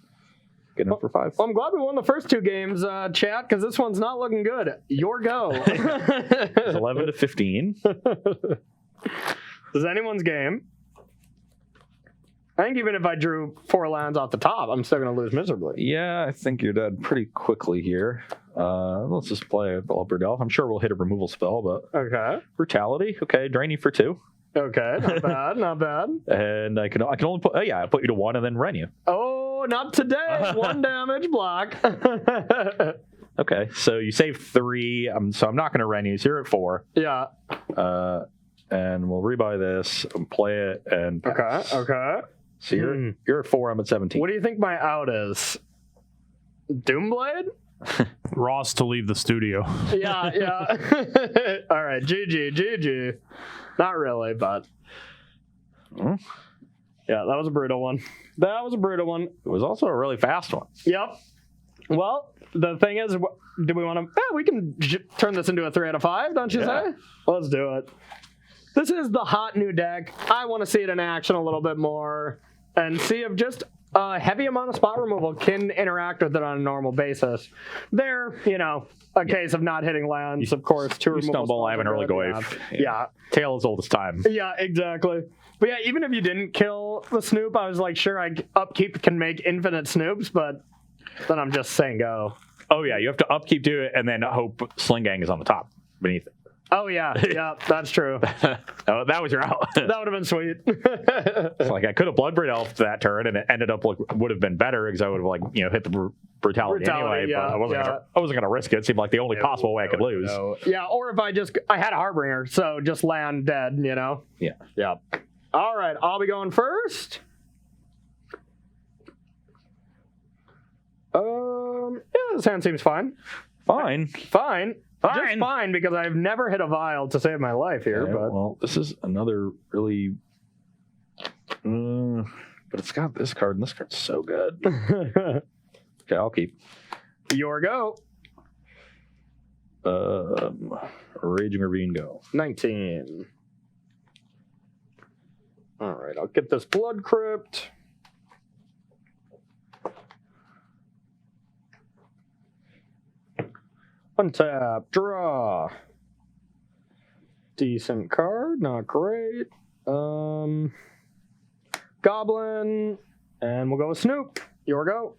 Good enough for 5. Well, I'm glad we won the first 2 games, chat, because this one's not looking good. Your go. It's 11 to 15. This is anyone's game. I think even if I drew 4 lands off the top, I'm still going to lose miserably. Yeah, I think you're dead pretty quickly here. Let's just play Bulbrid Elf. I'm sure we'll hit a removal spell, but Okay. Brutality. Okay, drain you for 2. Okay, not bad, not bad. And I can only put I put you to 1 and then run you. Oh, not today. 1 damage block. Okay, so you save 3. So I'm not going to run you. So you're at 4. Yeah. And we'll rebuy this and play it and pass. Okay. So you're at 4. I'm at 17. What do you think my out is? Doomblade? Ross to leave the studio. Yeah. All right, GG. Not really, but yeah, that was a brutal one. It was also a really fast one. Yep. Well, the thing is, do we want to? Yeah, we can turn this into a 3 out of 5, don't you say? Let's do it. This is the hot new deck. I want to see it in action a little bit more and see if just a heavy amount of spot removal can interact with it on a normal basis. They're, a case of not hitting lands, of course. 2 You removal stumble, I have an early go spells wave. Yeah. Tale as old as time. Yeah, exactly. But yeah, even if you didn't kill the Snoop, I was like, sure, upkeep can make infinite Snoops, but then I'm just saying go. Oh yeah, you have to upkeep to it and then hope Slingang is on the top beneath it. Oh yeah, that's true. Oh, that was your out. That would have been sweet. It's like I could have Bloodbraid Elf that turn, and it ended up would have been better because I would have hit the brutality anyway. Yeah, but I wasn't gonna risk it. It seemed like the only possible way I could lose. Yeah, or if I had a Harbinger, so just land dead. Yeah. All right, I'll be going first. This hand seems fine. Fine. Just fine, because I've never hit a vial to save my life here. Okay, but well, this is another really. But it's got this card, and this card's so good. Okay, I'll keep. Your go. Raging Ravine go. 19. All right, I'll get this Blood Crypt. Untap, draw. Decent card, not great. Goblin, and we'll go with Snoop. Your go.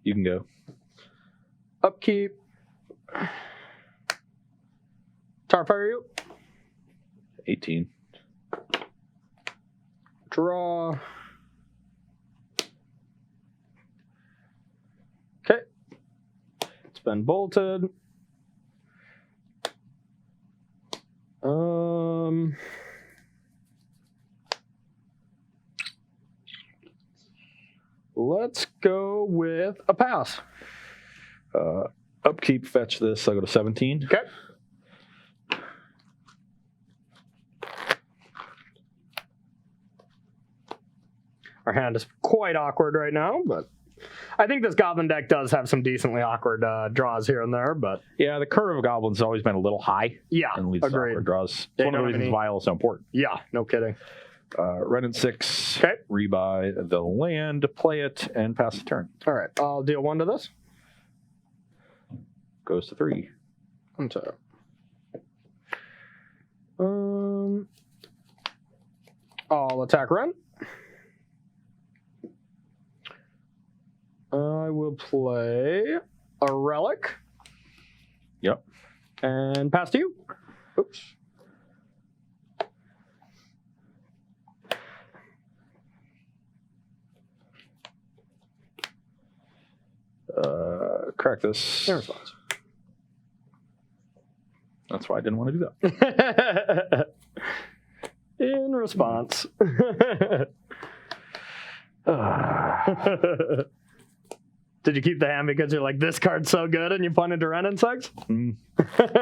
You can go. Upkeep. Tarfire you. 18. Draw. Okay. It's been bolted. Let's go with a pass. Upkeep, fetch this. I'll go to 17. Okay. Our hand is quite awkward right now, but I think this Goblin deck does have some decently awkward draws here and there, but... Yeah, the curve of Goblins has always been a little high. Yeah, and leads to agreed. awkward draws. They It's one of the don't have reasons any- Vial is so important. Yeah, no kidding. Red and 6. Okay. Rebuy the land, play it, and pass the turn. All right, I'll deal 1 to this. Goes to 3. Untap. I'll attack Ren. I will play a Relic Yep. and pass to you. Oops. Crack this. In response. That's why I didn't want to do that. In response. Did you keep the hand because you're like, this card's so good, and you pointed to Ren Insects?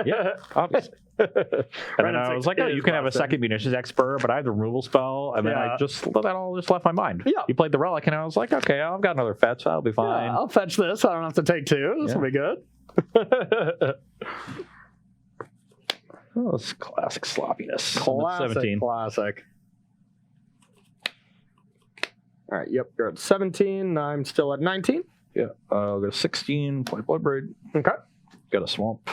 Yeah, obviously. And then I was like, oh, you can have a second munitions expert, but I have the removal spell, and then I just that all just left my mind. Yeah. You played the relic, and I was like, okay, I've got another fetch, that'll be fine. Yeah, I'll fetch this. I don't have to take 2. This will be good. Oh, it's classic sloppiness. Classic. 17. Classic. All right. Yep. You're at 17. I'm still at 19. Yeah. I'll go 16. Play Bloodbraid. Okay. Got a swamp.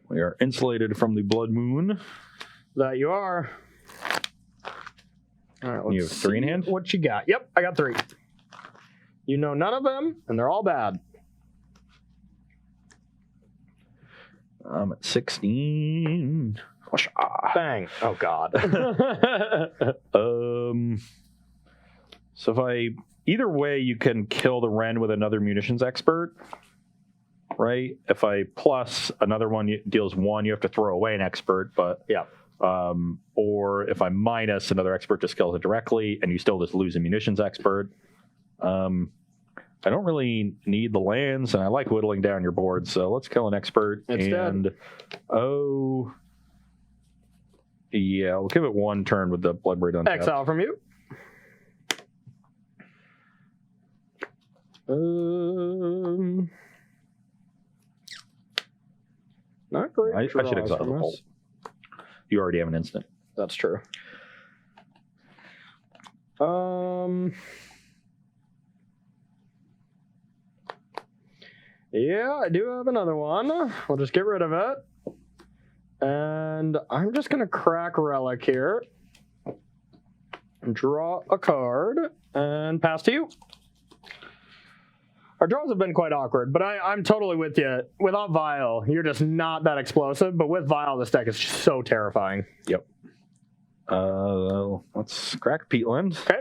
We are insulated from the Blood Moon. That you are. All right. Let's You have 3 in hand? What you got? Yep. I got 3. You know none of them, and they're all bad. I'm at 16. Bang. Oh, God. So if either way, you can kill the Ren with another munitions expert, right? If I plus another one deals 1, you have to throw away an expert, but yeah. Or if I minus another expert, just kills it directly, and you still just lose a munitions expert. I don't really need the lands, and I like whittling down your board, so let's kill an expert. It's dead. Yeah, we'll give it 1 turn with the Bloodbraid untapped. Exile from you. Not great. I should exile the Bolt. You already have an instant. That's true. Yeah, I do have another one. We'll just get rid of it. And I'm just going to crack Relic here. Draw a card and pass to you. Our draws have been quite awkward, but I'm totally with you. Without Vial, you're just not that explosive, but with Vial, this deck is just so terrifying. Yep. Let's crack Peatland. Okay.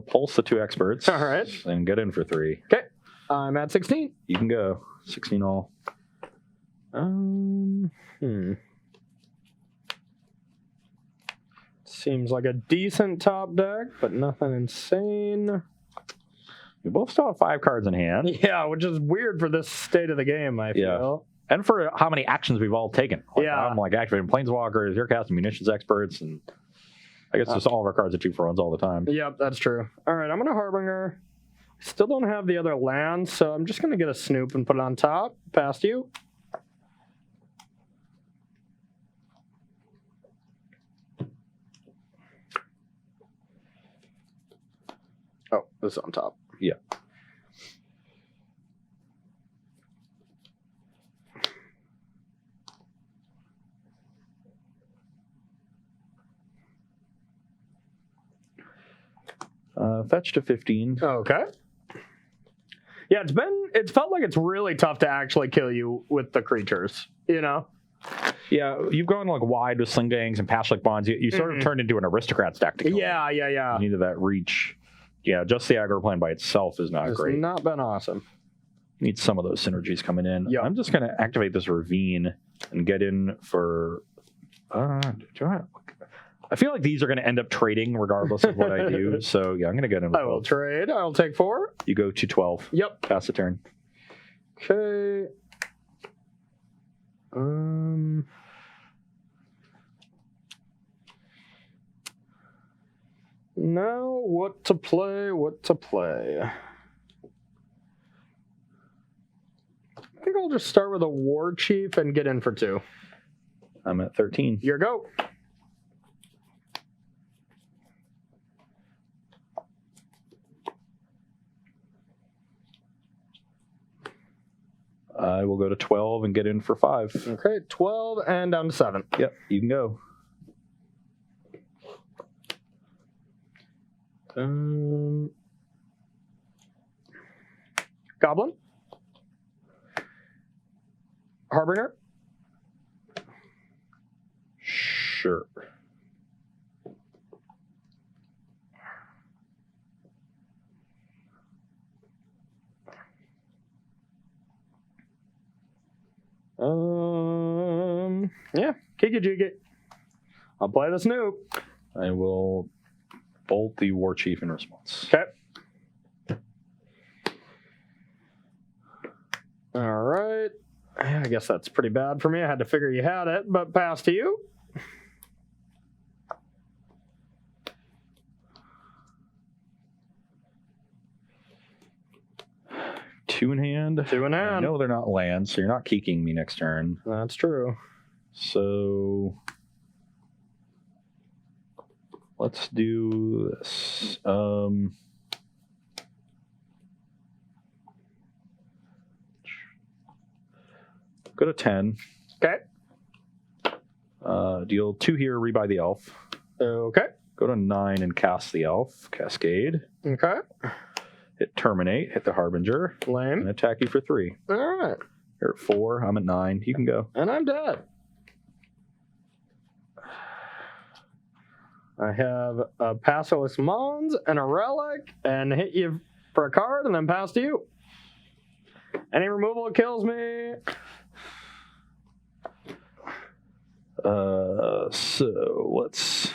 Pulse the 2 experts. All right. And get in for 3. Okay. I'm at 16. You can go. 16 all. Seems like a decent top deck, but nothing insane. We both still have 5 cards in hand. Yeah, which is weird for this state of the game, I feel. And for how many actions we've all taken. I'm activating Planeswalkers, you're casting Munitions Experts, and I guess just all of our cards are 2 for 1s all the time. Yep, that's true. All right, I'm going to Harbinger. Still don't have the other lands, so I'm just going to get a Snoop and put it on top. Past you. Oh, this is on top. Yeah. Fetch to 15. Okay. Yeah, it's felt like it's really tough to actually kill you with the creatures, you know? Yeah, you've gone wide with Slingbangs and Pashlik Bonds. You sort of turned into an Aristocrats deck to kill them. Yeah. You needed that reach. Yeah, just the aggro plan by itself is not great. It's not been awesome. Need some of those synergies coming in. Yep. I'm just going to activate this Ravine and get in for... I feel like these are going to end up trading regardless of what I do. So, yeah, I'm going to get in. I will trade. I'll take 4. You go to 12. Yep. Pass the turn. Okay. Now, what to play? I think I'll just start with a War Chief and get in for 2. I'm at 13. Your go. I will go to 12 and get in for 5. Okay, 12 and down to 7. Yep, you can go. Goblin. Harbinger. Sure. Yeah, Kiki Jiki. I'll play the Snoop. I will Bolt the War Chief in response. Okay. All right. I guess that's pretty bad for me. I had to figure you had it, but pass to you. Two in hand. Two in hand. No, they're not lands, so you're not keeking me next turn. That's true. So let's do this. Go to 10. Okay. Deal 2 here, rebuy the elf. Okay. Go to 9 and cast the elf. Cascade. Okay. Hit terminate, hit the Harbinger, and Lame. attack you for 3. All right. You're at 4, I'm at 9. You can go. And I'm dead. I have a Passerless Mons and a Relic, and hit you for a card, and then pass to you. Any removal kills me. So let's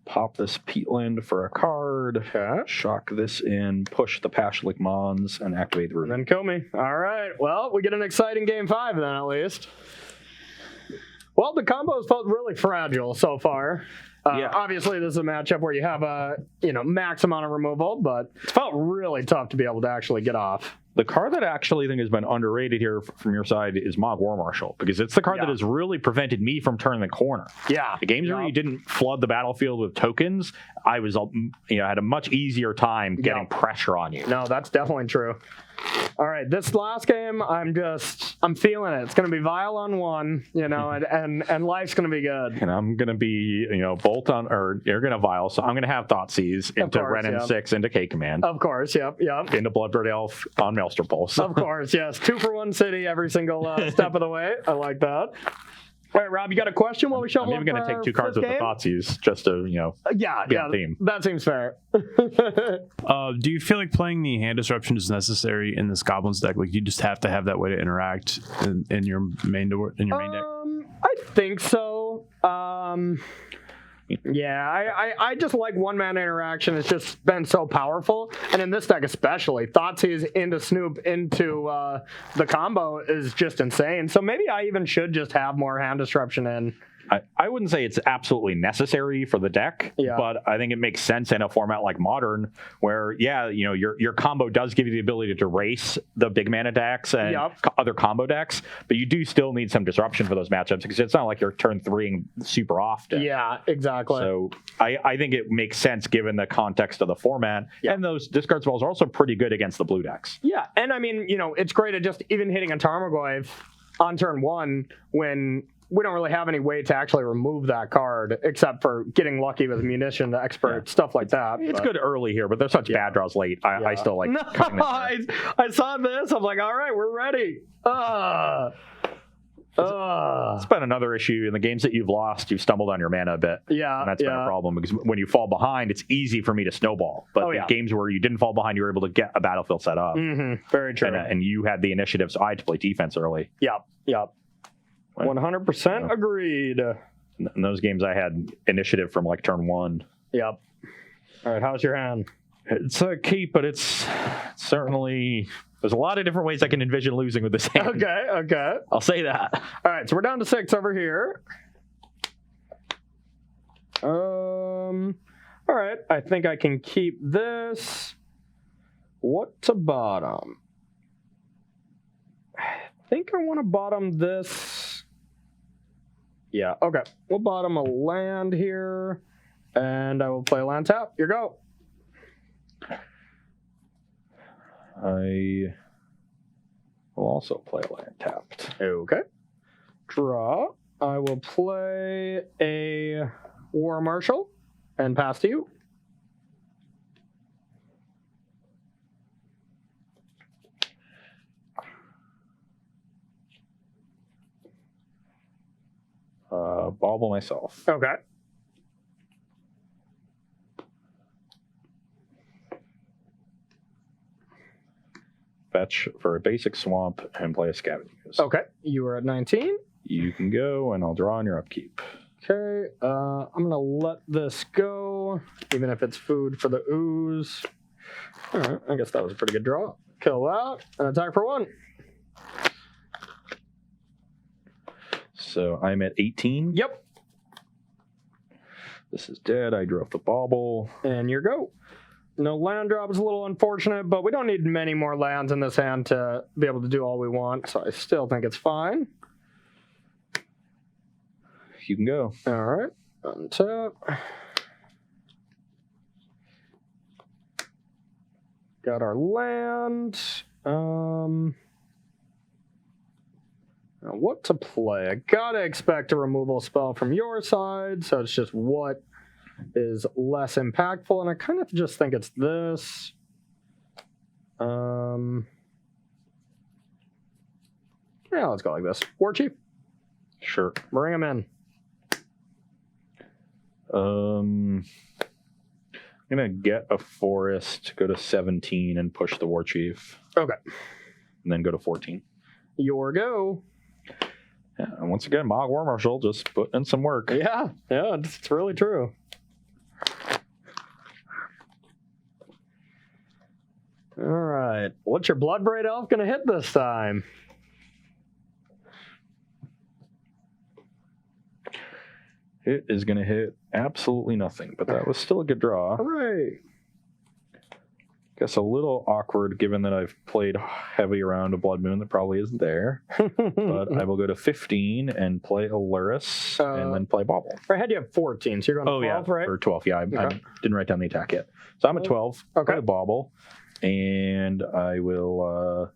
pop this Peatland for a card. Okay. Shock this in, push the Passerless Mons, and activate the And room. then kill me. All right. Well, we get an exciting game 5 then, at least. Well, the combos felt really fragile so far. Yeah. Obviously, this is a matchup where you have a max amount of removal, but it felt really tough to be able to actually get off. The card that I actually think has been underrated here from your side is Mog War Marshal, because it's the card that has really prevented me from turning the corner. Yeah. The games where you didn't flood the battlefield with tokens, I was, had a much easier time getting pressure on you. No, that's definitely true. All right, this last game, I'm feeling it. It's going to be Vile on 1, and life's going to be good. And I'm going to be, bolt on, or you're going to Vile, so I'm going to have Thoughtseize into course, Ren M6, into K Command, Of course, yep. into Bloodbird Elf on Maelstrom Pulse. Of course, yes. 2 for 1 city every single step of the way. I like that. All right, Rob, you got a question while we I'm shuffle even going to take 2 cards with the Thoughtseize just to, be on theme. That seems fair. Do you feel like playing the hand disruption is necessary in this Goblins deck? Like, you just have to have that way to interact in your main deck? I think so. Yeah, I just like one-man interaction. It's just been so powerful. And in this deck especially, Thoughtseize into Snoop into the combo is just insane. So maybe I even should just have more hand disruption in. I wouldn't say it's absolutely necessary for the deck, but I think it makes sense in a format like Modern, where your combo does give you the ability to race the big mana decks and other combo decks, but you do still need some disruption for those matchups because it's not like you're turn 3ing super often. Yeah, exactly. So I think it makes sense given the context of the format, and those discard spells are also pretty good against the blue decks. Yeah, and I mean, it's great at just even hitting a Tarmogoyf on turn 1 when we don't really have any way to actually remove that card except for getting lucky with munition to expert, stuff like that. It's good early here, but there's such bad draws late. I still like cutting it. I saw this. I'm like, all right, we're ready. It's been another issue in the games that you've lost. You've stumbled on your mana a bit. Yeah, and that's been a problem because when you fall behind, it's easy for me to snowball. But the games where you didn't fall behind, you were able to get a battlefield set up. Very true. And you had the initiative, so I had to play defense early. Yep. 100% agreed. In those games, I had initiative from like turn 1. Yep. All right, how's your hand? It's a keep, but it's certainly... There's a lot of different ways I can envision losing with this hand. Okay. I'll say that. All right, so we're down to 6 over here. All right, I think I can keep this. What to bottom? I think I want to bottom this. Yeah, okay. We'll bottom a land here, and I will play a land tap. Your go. I will also play a land tapped. Okay. Draw. I will play a War Marshal and pass to you. Bauble myself. Okay. Fetch for a basic swamp and play a Scavenging Ooze. Okay. You are at 19. You can go, and I'll draw on your upkeep. Okay. I'm going to let this go. go. Even if it's food for the ooze. All right, I guess that was a pretty good draw. Kill that and attack for 1. So I'm at 18. Yep. This is dead. I drew up the bauble. And your go. No land drop is a little unfortunate, but we don't need many more lands in this hand to be able to do all we want, so I still think it's fine. You can go. All right. Untap. Got our land. Now what to play? I gotta expect a removal spell from your side, so it's just what is less impactful, and I kind of just think it's this. Yeah, let's go like this. War Chief, Sure. bring him in. I'm gonna get a forest, go to 17, and push the war chief, Okay. and then go to 14. Your go. Yeah, and once again, Mog War Marshal just put in some work. Yeah, it's really true. All right. What's your Bloodbraid Elf going to hit this time? It is gonna hit absolutely nothing, but that was still a good draw. Hooray. Guess a little awkward given that I've played heavy around a Blood Moon that probably isn't there. But I will go to 15 and play Aluris and then play Bauble. I had you have 14, so you're going to 12, right? Or 12. Yeah, I didn't write down the attack yet. So I'm at 12. Okay. Play Bauble. And I will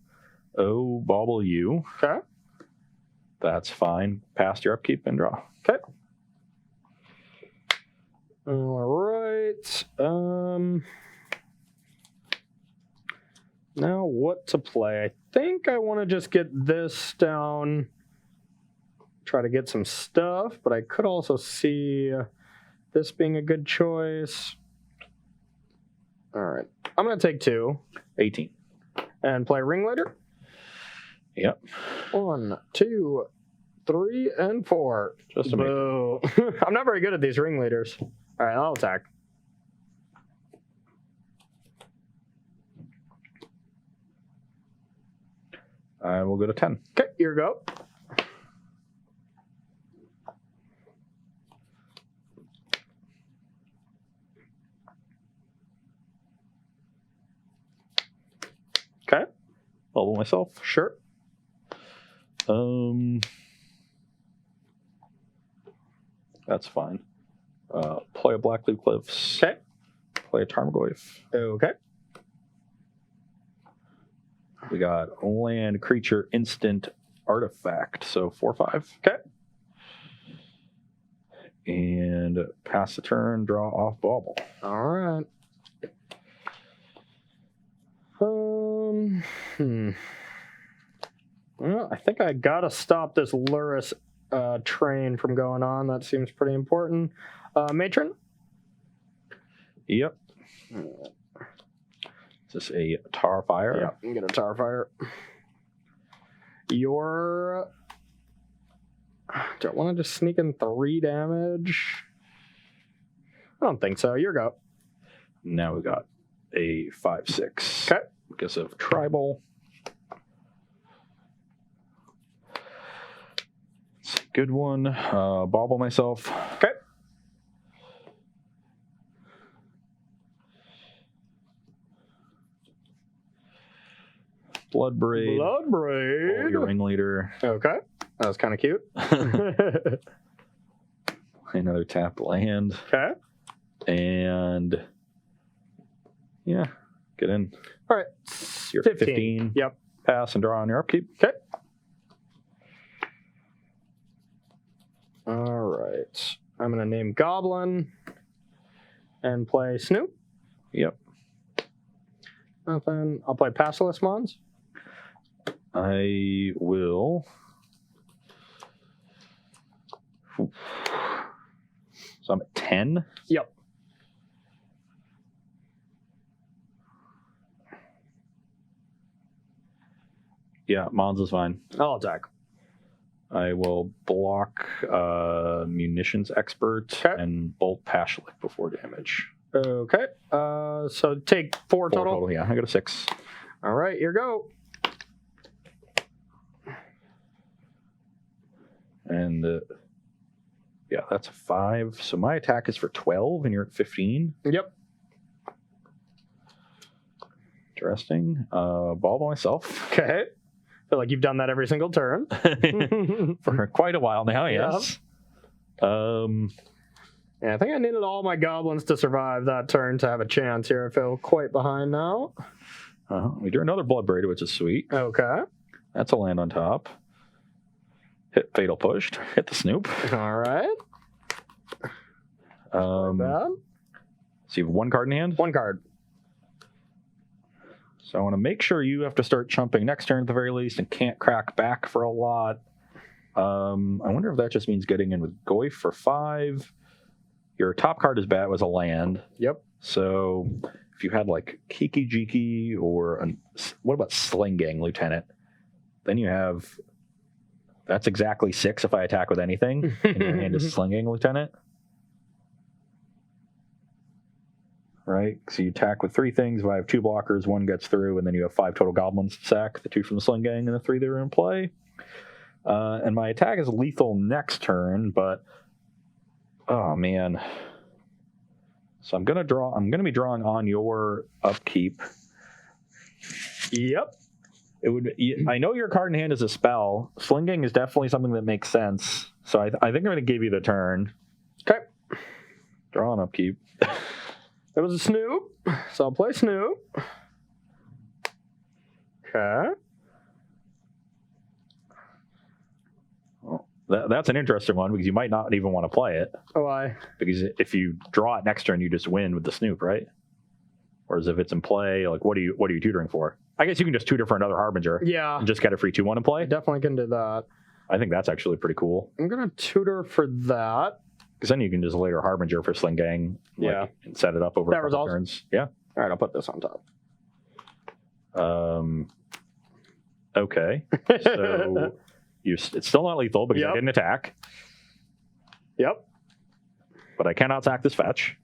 Bauble you. Okay. That's fine. Pass your upkeep and draw. Okay. All right. Now what to play? I think I want to just get this down, try to get some stuff, but I could also see this being a good choice. All right. I'm going to take 2. 18. And play Ringleader. Yep. 1, 2, 3, and 4. Just a Boo. I'm not very good at these Ringleaders. All right, I'll attack. I will go to 10. Okay, your go. Okay. Bubble myself. Sure. That's fine. Play a Blackleaf Cliffs. Okay. Play a Tarmogoyf. Okay. We got land, creature, instant, artifact. So 4/5. Okay. And pass the turn, draw off Bauble. All right. Well, I think I gotta stop this Luris train from going on. That seems pretty important. Matron? Yep. Is this a Tar Fire? Yeah, I'm gonna Tar Fire. Your... Do I want to just sneak in 3 damage? I don't think so. Your go. Now we got a 5/6. Okay. Because of Tribal. It's a good one. Bauble myself. Okay. Bloodbraid. Bloodbraid. Your Ringleader. Okay. That was kind of cute. Another tapped land. Okay. And yeah, get in. All right. You're 15. Yep. Pass and draw on your upkeep. Okay. All right. I'm going to name Goblin and play Snoop. Yep. Nothing. I'll play Passilus Mons. I will. So I'm at 10. Yep. Yeah, Mons is fine. I'll attack. I will block Munitions Expert and Bolt Pashlik before damage. Okay. So take 4 total. Yeah, I got a 6. All right, here go. And yeah, that's a 5. So my attack is for 12, and you're at 15. Yep. Interesting. Ball by myself. Okay. Feel like you've done that every single turn. For quite a while now, yes. Yeah, I think I needed all my goblins to survive that turn to have a chance here. I feel quite behind now. We drew another Bloodbraid, which is sweet. Okay. That's a land on top. Hit Fatal Push. Hit the Snoop. All right. Bad. So you have 1 card in hand? 1 card. So I want to make sure you have to start chumping next turn at the very least and can't crack back for a lot. I wonder if that just means getting in with Goyf for 5. Your top card is bad, was a land. Yep. So if you had like Kiki Jiki or what about Sling Gang Lieutenant? Then you have, that's exactly 6 if I attack with anything. And your hand is Sling Gang Lieutenant. Right? So you attack with 3 things. If I have 2 blockers, 1 gets through, and then you have 5 total goblins to sack, the 2 from the Sling Gang and the 3 that are in play. And my attack is lethal next turn, but oh man. So I'm gonna be drawing on your upkeep. Yep. It would. I know your card in hand is a spell. Sling Gang is definitely something that makes sense. So I think I'm gonna give you the turn. Okay. Draw on upkeep. It was a Snoop, so I'll play Snoop. Okay. Well, that's an interesting one because you might not even want to play it. Why? Because if you draw it next turn, you just win with the Snoop, right? Whereas if it's in play, like what are you tutoring for? I guess you can just tutor for another Harbinger. Yeah. And just get a free 2/1 in play. I definitely can do that. I think that's actually pretty cool. I'm gonna tutor for that. Because then you can just later Harbinger for Sling Gang, and set it up over that a couple resolves. turns. Yeah. All right, I'll put this on top. Okay. So it's still not lethal because I didn't attack. Yep. But I cannot sack this fetch.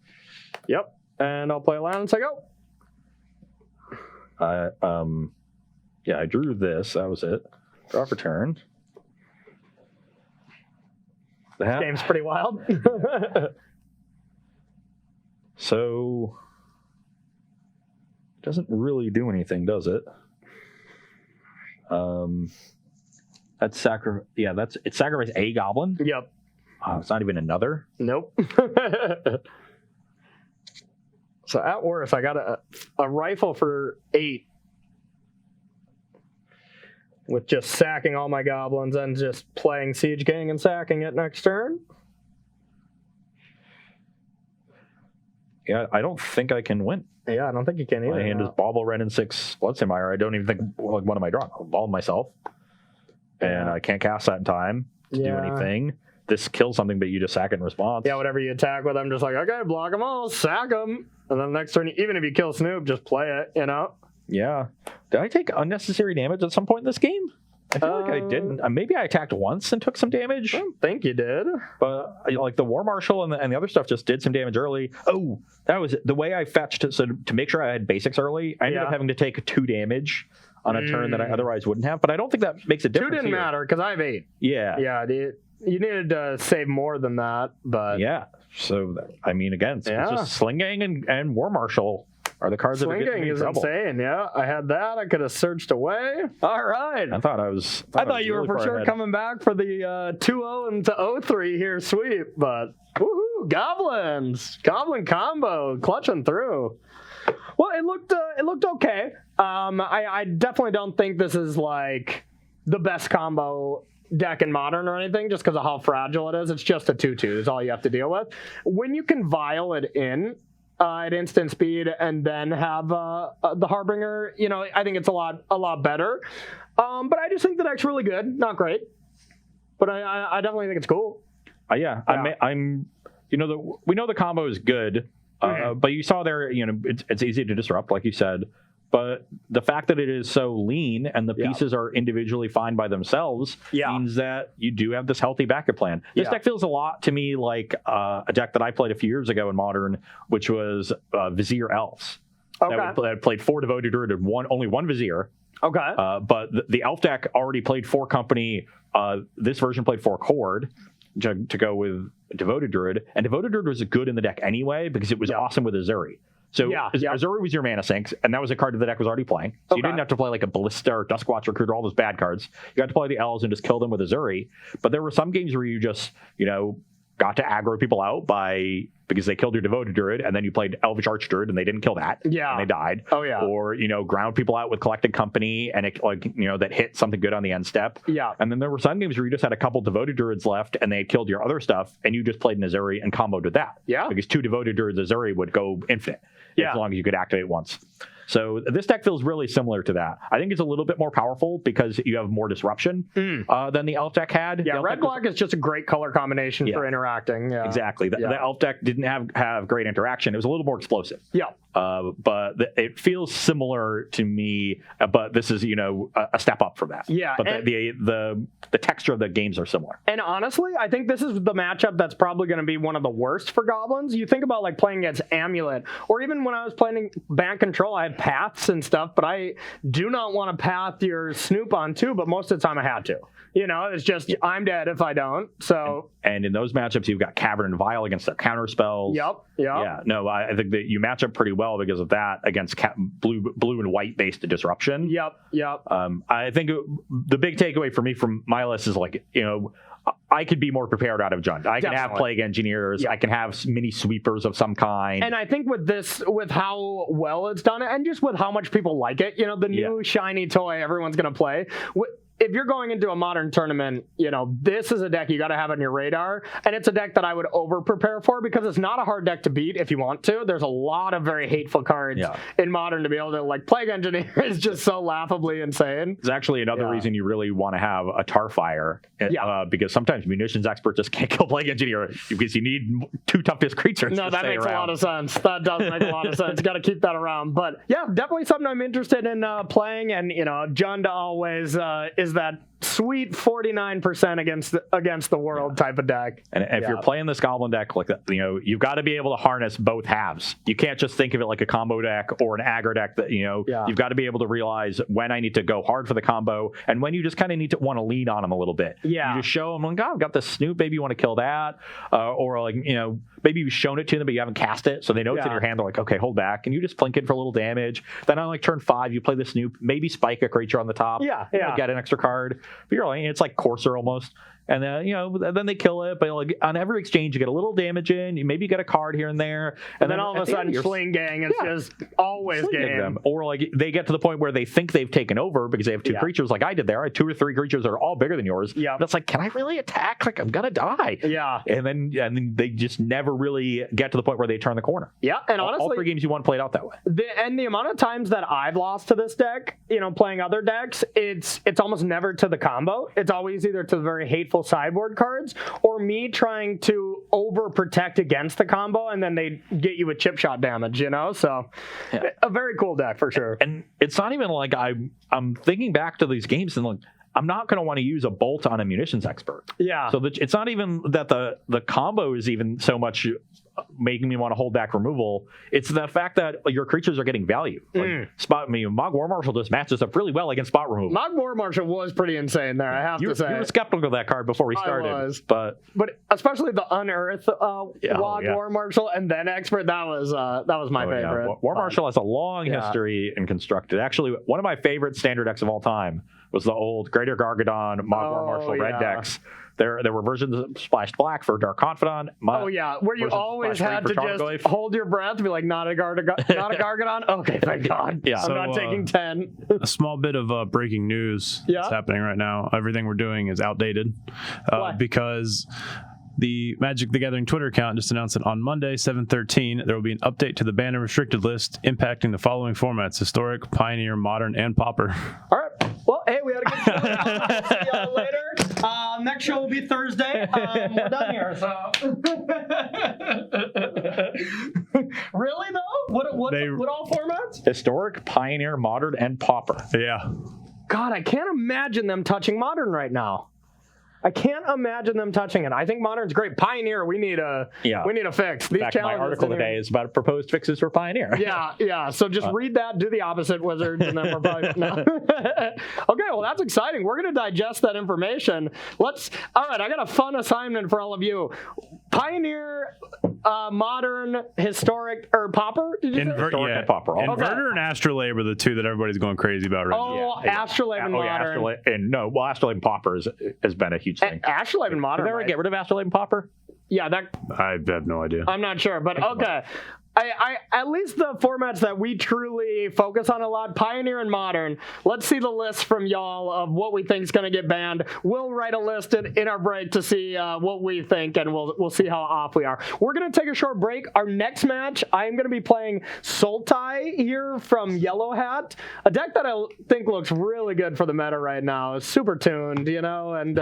Yep. And I'll play land and say go. I drew this. That was it. Draw for turn. This game's pretty wild. So it doesn't really do anything, does it? It's sacrifice a goblin. Yep. It's not even another. Nope. So at worst, I got a rifle for 8. With just sacking all my goblins and just playing Siege Gang and sacking it next turn. Yeah, I don't think I can win. Yeah, I don't think you can either. My hand is Bauble, Ren, and 6 Bloodsimire. I don't even think, like, what am I drawing? I'll ball myself. And I can't cast that in time to do anything. This kills something, but you just sack it in response. Yeah, whatever you attack with, I'm just like, okay, block them all, sack them. And then next turn, even if you kill Snoop, just play it, you know? Yeah. Did I take unnecessary damage at some point in this game? I feel like I didn't. Maybe I attacked once and took some damage. I don't think you did. But like the War Marshal and the other stuff just did some damage early. Oh, that was it. The way I fetched it. So to make sure I had basics early, I ended up having to take 2 damage on a turn that I otherwise wouldn't have. But I don't think that makes a difference. 2 didn't matter because I have 8. Yeah. Yeah, you needed to save more than that. But yeah. So, I mean, again, it's just Sling Gang and War Marshal are the cards that are getting me in trouble. Sling Gang is insane, yeah. I had that. I could have searched away. All right. I thought you were for sure coming back for the 2-0 and to 0-3 here sweep, but woohoo, Goblins. Goblin combo, clutching through. Well, it looked okay. I definitely don't think this is like the best combo deck in Modern or anything, just because of how fragile it is. It's just a 2/2 is all you have to deal with. When you can vial it in at instant speed and then have the Harbinger, I think it's a lot better. But I just think the deck's really good, not great, but I definitely think it's cool. Yeah. We know the combo is good, but you saw there, it's easy to disrupt, like you said. But the fact that it is so lean and the pieces are individually fine by themselves means that you do have this healthy backup plan. This deck feels a lot to me like a deck that I played a few years ago in Modern, which was Vizier Elves. Okay. That played 4 Devoted Druid and only 1 Vizier. Okay. But the Elf deck already played 4 Company. This version played 4 Chord to go with Devoted Druid. And Devoted Druid was good in the deck anyway because it was awesome with Azuri. So Azuri was your mana sinks, and that was a card that the deck was already playing. So you didn't have to play like a Ballista or Duskwatch Recruiter, all those bad cards. You got to play the Elves and just kill them with Azuri. But there were some games where you just, got to aggro people out because they killed your Devoted Druid, and then you played Elvish Archdruid, and they didn't kill that. And they died. Oh, yeah. Or, ground people out with Collected Company, and it that hit something good on the end step. Yeah. And then there were some games where you just had a couple Devoted Druids left, and they had killed your other stuff, and you just played an Azuri and comboed with that. Yeah. Because 2 Devoted Druids Azuri would go infinite as long as you could activate once. So this deck feels really similar to that. I think it's a little bit more powerful because you have more disruption than the Elf deck had. Yeah, red-black is just a great color combination for interacting. Yeah. Exactly. The Elf deck didn't have great interaction. It was a little more explosive. Yeah. But it feels similar to me, but this is, a step up from that. Yeah. But the texture of the games are similar. And honestly, I think this is the matchup that's probably going to be one of the worst for Goblins. You think about like playing against Amulet, or even when I was playing Band Control, I had paths and stuff, but I do not want to path your Snoop on too, but most of the time I had to. It's just I'm dead if I don't. So and in those matchups, you've got Cavern and Vial against their counter spells. Yep. Yeah. No, I think that you match up pretty well because of that against blue and white based disruption. Yep. I think the big takeaway for me from my list is like I could be more prepared out of Jund. I can have Plague Engineers. I can have mini sweepers of some kind. And I think with how well it's done, and just with how much people like it, the new shiny toy everyone's going to play. If you're going into a Modern tournament, this is a deck you got to have on your radar, and it's a deck that I would over-prepare for because it's not a hard deck to beat if you want to. There's a lot of very hateful cards in Modern to be able to, like, Plague Engineer is just so laughably insane. It's actually another reason you really want to have a Tarfire, because sometimes munitions experts just can't kill Plague Engineer because you need 2 toughest creatures. No, that makes a lot of sense. That does make a lot of sense. Got to keep that around. But yeah, definitely something I'm interested in playing, and Jund always is that sweet 49% against the world type of deck. And if you're playing this Goblin deck like that, you've got to be able to harness both halves. You can't just think of it like a combo deck or an aggro deck. That you've got to be able to realize when I need to go hard for the combo and when you just kind of need to want to lean on them a little bit. Yeah, you just show them like, oh, I've got this Snoop. Maybe you want to kill that, or like maybe you've shown it to them but you haven't cast it, so they know it's in your hand. They're like, okay, hold back, and you just plink it for a little damage. Then on like turn 5, you play the Snoop, maybe spike a creature on the top. Get an extra card. But you're like, it's like Courser almost. And then, then they kill it. But like on every exchange, you get a little damage in. Maybe you get a card here and there. And then all of a sudden, Sling Gang is just always game. Them. Or like they get to the point where they think they've taken over because they have 2 creatures like I did there. I had 2 or 3 creatures that are all bigger than yours. Yeah. But it's like, can I really attack? Like, I'm going to die. Yeah. And then they just never really get to the point where they turn the corner. Yeah. And honestly, all 3 games you want played out that way. The amount of times that I've lost to this deck, playing other decks, it's almost never to the combo. It's always either to the very hateful sideboard cards or me trying to overprotect against the combo, and then they get you with chip shot damage, So a very cool deck for sure. And it's not even like I'm thinking back to these games and like, I'm not going to want to use a bolt on a munitions expert. Yeah. So it's not even that the combo is even so much making me want to hold back removal. It's the fact that your creatures are getting value. Mog War Marshal just matches up really well against spot removal. Mog War Marshal was pretty insane there, I have to say. You were skeptical of that card before we started. I was. But especially the Unearth War Marshal and then Expert, that was my favorite. Yeah. War Marshal has a long history in Constructed. Actually, one of my favorite standard decks of all time was the old Greater Gargadon Mog War Marshal red decks. There were versions of Splashed Black for Dark Confidant. Where you always had to just hold your breath and be like, not a Gargadon? Okay, thank God. Yeah. I'm not taking 10. A small bit of breaking news that's happening right now. Everything we're doing is outdated because the Magic the Gathering Twitter account just announced that on Monday, 7/13, there will be an update to the banned and restricted list impacting the following formats: Historic, Pioneer, Modern, and Pauper. All right. Well, hey, we had a good show. See y'all later. Next show will be Thursday. We're done here, so. Really though? What all formats? Historic, Pioneer, Modern, and Pauper. Yeah. God, I can't imagine them touching Modern right now. I can't imagine them touching it. I think Modern's great. Pioneer, we need a fix. These In fact, my article today is about proposed fixes for Pioneer. Yeah. So just read that, do the opposite, Wizards, and then we're probably no. Okay, well that's exciting. We're gonna digest that information. All right, I got a fun assignment for all of you. Pioneer, Modern, Historic, or Pauper? Did you say? Historic and Pauper. Inverter and Astrolabe are the two that everybody's going crazy about right now. Astrolabe and Modern. Astrolabe and Pauper has been a huge thing. Astrolabe and Modern. Did they ever get rid of Astrolabe and Pauper? Yeah, I have no idea. I'm not sure, but okay. I at least the formats that we truly focus on a lot, Pioneer and Modern. Let's see the list from y'all of what we think is going to get banned. We'll write a list in our break to see what we think, and we'll see how off we are. We're going to take a short break. Our next match, I'm going to be playing Sultai here from Yellow Hat, a deck that I think looks really good for the meta right now. It's super tuned, and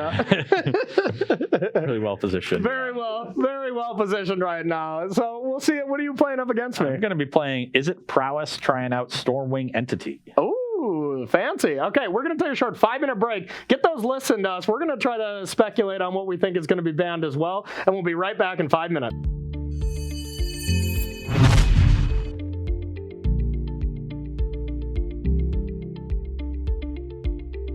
really well positioned. Very well positioned right now. So we'll see. What are you playing up against me? I'm going to be playing Is It Prowess, trying out Stormwing Entity. Ooh, fancy. Okay, we're going to take a short 5-minute break. Get those listened to us. We're going to try to speculate on what we think is going to be banned as well, and we'll be right back in 5 minutes.